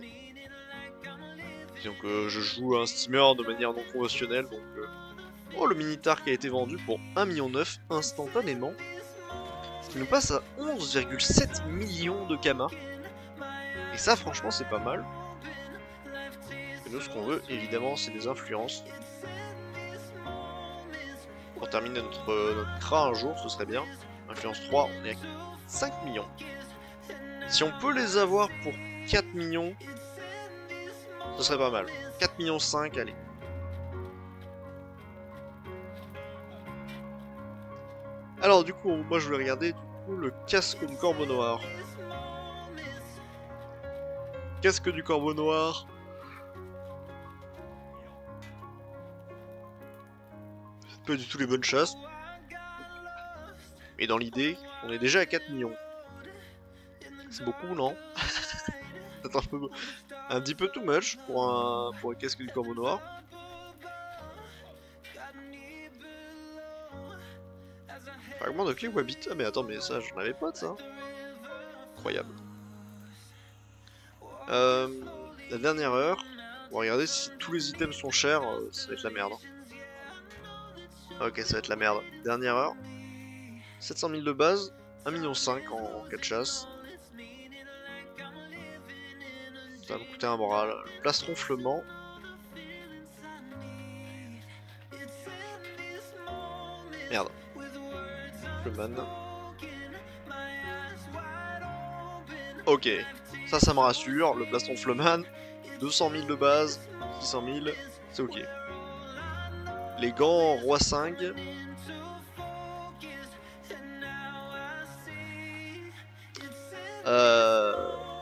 Disons que je joue un steamer de manière non conventionnelle, donc... Oh, le Minitar qui a été vendu pour 1,9 million instantanément. Ce qui nous passe à 11,7 millions de Kama. Et ça, franchement, c'est pas mal. Et nous, ce qu'on veut, évidemment, c'est des influences. Pour terminer notre CRA un jour, ce serait bien. Influence 3, on est à 5 millions. Si on peut les avoir pour 4 millions, ce serait pas mal. 4 millions 5, allez. Alors du coup, moi je voulais regarder du coup le casque du corbeau noir. Casque du corbeau noir. Pas du tout les bonnes chasses. Et dans l'idée, on est déjà à 4 millions. C'est beaucoup, non? C'est un petit peu too much pour un casque du corbeau noir. Fragment de clé ou habit. Ah mais attends, mais ça, j'en avais pas de ça. Incroyable. La dernière heure. On va regarder si tous les items sont chers. Ça va être la merde. Ok, ça va être la merde. Dernière heure. 700 000 de base. 1,5 million en cas de chasse. Ça va me coûter un bras. Plastron flemant. Merde. Fleman. Ok. Ça me rassure. Le plastron Fleman. 200 000 de base. 600 000. C'est ok. Les gants Roi 5.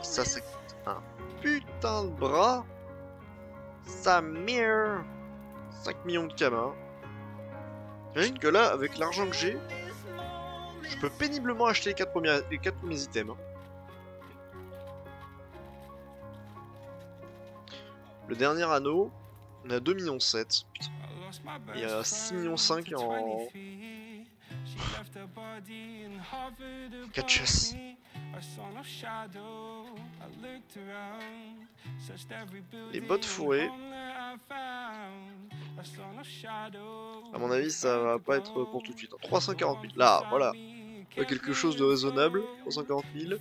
Ça c'est un putain de bras. Sa mère. 5 millions de Kama. J'imagine que là, avec l'argent que j'ai, je peux péniblement acheter les 4 premiers items. Le dernier anneau, on a 2,7 millions. Putain. Il y a 6,5 millions en 4 chasses. Les bottes fourrées. À mon avis, ça va pas être pour tout de suite. 340 000. Là, voilà. Quelque chose de raisonnable. 340 000.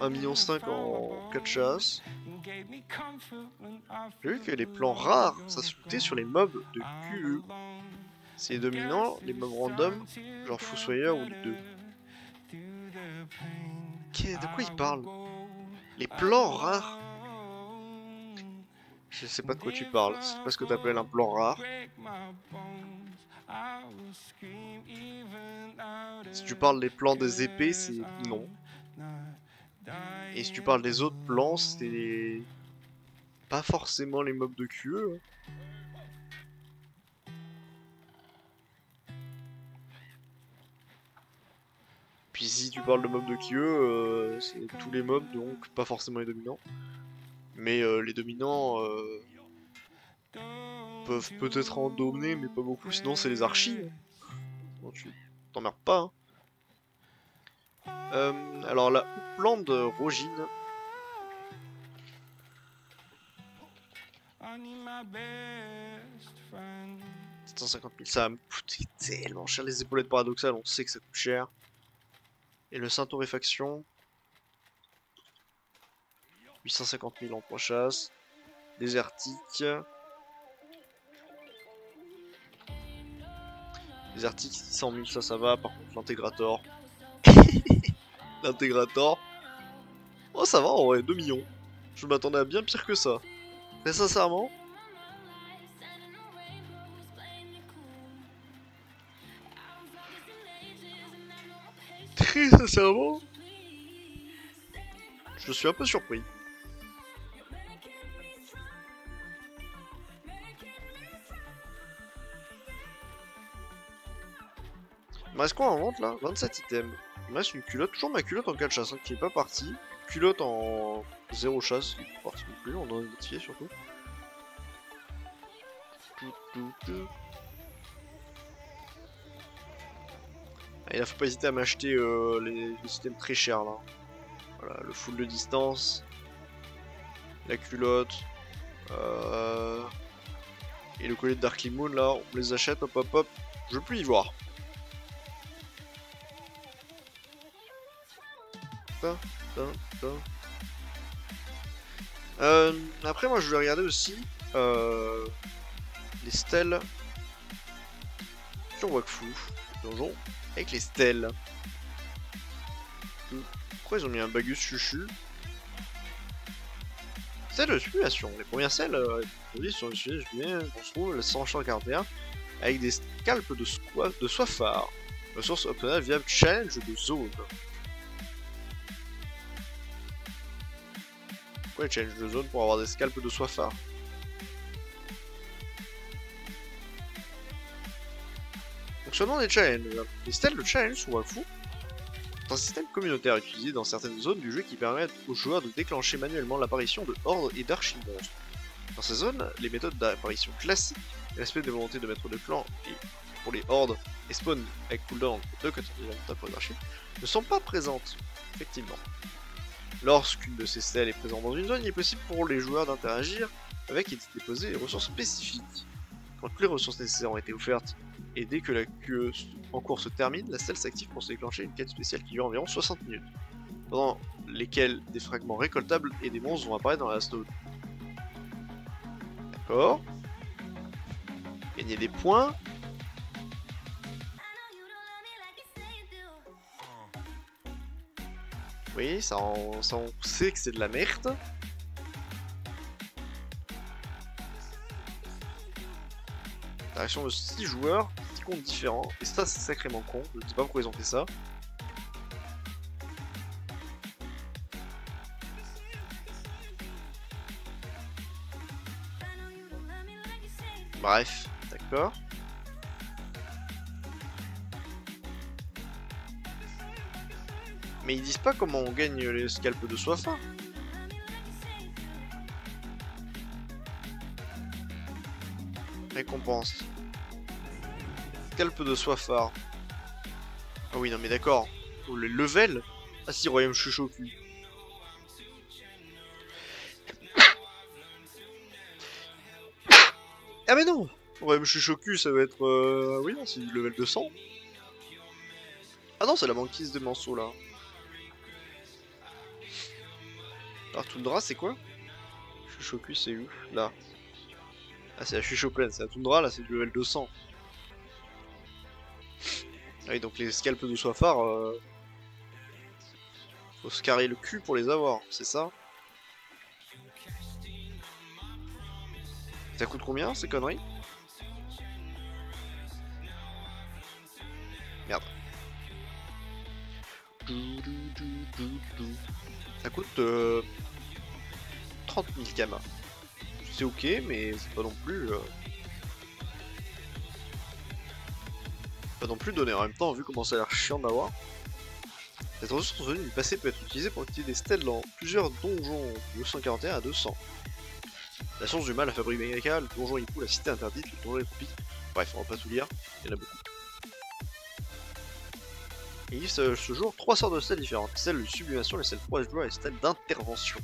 Bon, 1,5 million en 4 chasses. J'ai vu que les plans rares, ça se lootait sur les mobs de QE. C'est les dominants, les mobs random, genre Fossoyeur ou les deux. De quoi il parle? Les plans rares? Je sais pas de quoi tu parles, c'est pas ce que t'appelles un plan rare. Si tu parles des plans des épées, c'est non. Et si tu parles des autres plans, c'est pas forcément les mobs de QE. Puis si tu parles de mobs de QE, c'est tous les mobs, donc pas forcément les dominants. Mais les dominants peuvent peut-être en dominer, mais pas beaucoup, sinon c'est les archis. T'emmerdes pas, hein. Alors la Houppelande Rogine. 750 000, ça va me coûter tellement cher. Les épaulettes paradoxales, on sait que ça coûte cher. Et le Saint-Torréfaction. 850 000 en 3 chasses. Désertique. Désertique, 600 000, ça va. Par contre, l'intégrator. L'intégrator. Oh, ça va en vrai, 2 millions. Je m'attendais à bien pire que ça. Très sincèrement. Très sincèrement. Je suis un peu surpris. Il me reste quoi en vente là? 27 items. Il me reste une culotte, toujours ma culotte en 4 chasses hein, qui est pas partie. Culotte en 0 chasse, qui est pas partie non plus, on en a identifié surtout. Ah, il faut pas hésiter à m'acheter les items très chers là. Voilà, le full de distance, la culotte, et le collier de Darkly Moon là, on les achète, hop hop hop, je veux plus y voir. Après moi je voulais regarder aussi les stèles sur Wakfu, donjon, avec les stèles. Pourquoi ils ont mis un Bagus Chuchu? Stèles de simulation. Les premières stèles sont utilisées, on se trouve le 141 avec des scalpes de soifard. Ressource optionnelle via challenge de zone. Pourquoi les challenge de zone pour avoir des scalpes de soifard? Fonctionnement des challenges. Les stèles de challenge sont Wakfu. C'est un système communautaire utilisé dans certaines zones du jeu qui permet aux joueurs de déclencher manuellement l'apparition de hordes et d'archimonstres. Dans ces zones, les méthodes d'apparition classiques, respect des volontés de maître de clan et pour les hordes et spawn avec cooldown de côté pour les archives, ne sont pas présentes, effectivement. Lorsqu'une de ces stèles est présente dans une zone, il est possible pour les joueurs d'interagir avec et de déposer des ressources spécifiques. Quand toutes les ressources nécessaires ont été offertes et dès que la queue en cours se termine, la stèle s'active pour se déclencher une quête spéciale qui dure environ 60 minutes, pendant lesquelles des fragments récoltables et des monstres vont apparaître dans la zone. D'accord. Gagner des points. Oui, ça on sait que c'est de la merde. Interaction de 6 joueurs, 6 comptes différents, et ça c'est sacrément con, je ne sais pas pourquoi ils ont fait ça. Bref, d'accord. Mais ils disent pas comment on gagne les scalpes de soifard. Récompense. Scalpe de soifard. Ah oui, non mais d'accord. Oh, le level. Ah si, Royaume Shushoku. Ah mais non, Royaume Shushoku ça va être... Oui non, c'est du level 200. Ah non, c'est la banquise de Manso là. Alors Tundra c'est quoi? Shushoku c'est où? Là. Ah c'est la Shushoplaine, c'est la Tundra, là c'est du level 200. Ah oui, donc les scalpes de soifard, faut se carrer le cul pour les avoir, c'est ça? Ça coûte combien ces conneries? Merde. Ça coûte 30 000 kamas. C'est ok, mais c'est pas non plus... Pas non plus donné. En même temps, vu comment ça a l'air chiant d'avoir. Cette ressource venue du passé peut être utilisée pour activer des stèles dans plusieurs donjons de 241 à 200. La source du mal, la fabrique Megaka, le donjon Ipu, la cité interdite, le donjon des tropiques. Bref, on va pas tout lire, il y en a beaucoup. Et il livre ce jour 3 sortes de stèles différentes. Les stèles de sublimation, les stèles 3 joueurs et les stèles d'intervention.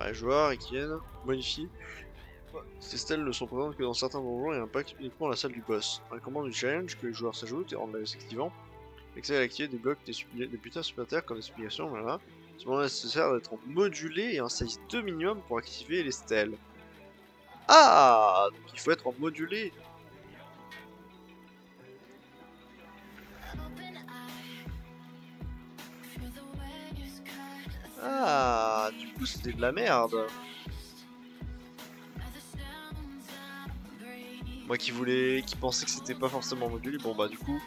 Ouais, joueurs et qui viennent modifier. Ces stèles ne sont présentes que dans certains donjons et impactent uniquement la salle du boss. Un commande du challenge que les joueurs s'ajoutent et rendent activant. L'accès à l'activer débloque des butins supplémentaires comme des supplications, voilà. C'est nécessaire d'être modulé et un size 2 minimum pour activer les stèles. Ah, donc il faut être en modulé. Ah, du coup c'était de la merde. Moi qui pensais que c'était pas forcément modulé, bon bah du coup,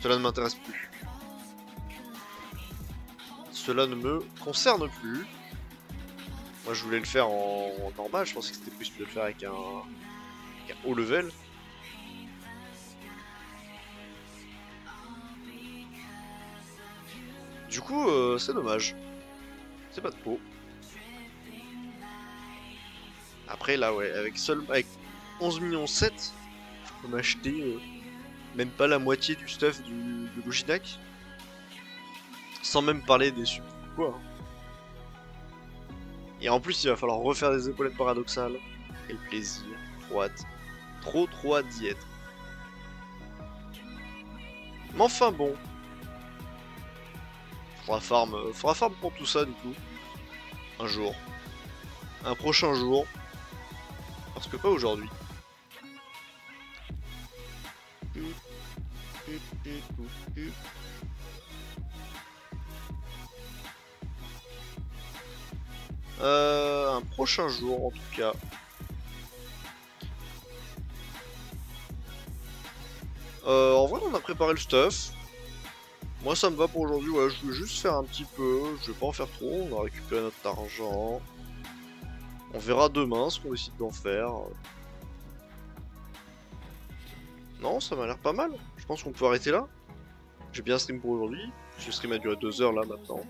cela ne m'intéresse plus. Cela ne me concerne plus. Moi je voulais le faire en normal, je pensais que c'était possible de le faire avec un haut level. Du coup, c'est dommage. C'est pas de peau. Après là ouais, avec 11 millions 7, je peux m'acheter même pas la moitié du stuff de Loginac. Sans même parler des sub quoi. Et en plus il va falloir refaire des épaulettes paradoxales. Quel plaisir. Trop hâte. Trop hâte d'y être. Mais enfin bon. Faudra farm pour tout ça du coup. Un jour. Un prochain jour. Parce que pas aujourd'hui. Un prochain jour en tout cas. En vrai on a préparé le stuff. Moi ça me va pour aujourd'hui, ouais, je veux juste faire un petit peu, je vais pas en faire trop, on va récupérer notre argent. On verra demain ce qu'on décide d'en faire. Non, ça m'a l'air pas mal, je pense qu'on peut arrêter là. J'ai bien stream pour aujourd'hui, ce stream a duré 2 heures là maintenant.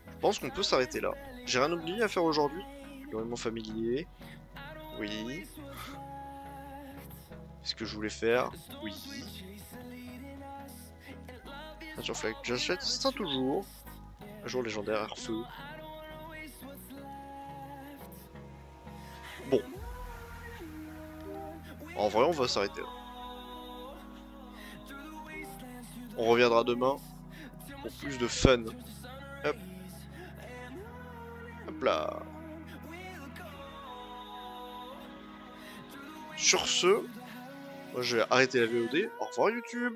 Je pense qu'on peut s'arrêter là. J'ai rien oublié à faire aujourd'hui. Énormément familier. Oui. Qu'est-ce que je voulais faire? Oui. Nature flag, j'achète ça toujours. Un jour légendaire, air-feu. Bon. En vrai, on va s'arrêter là. On reviendra demain pour plus de fun. Hop. Hop là. Sur ce, moi je vais arrêter la VOD. Au revoir YouTube.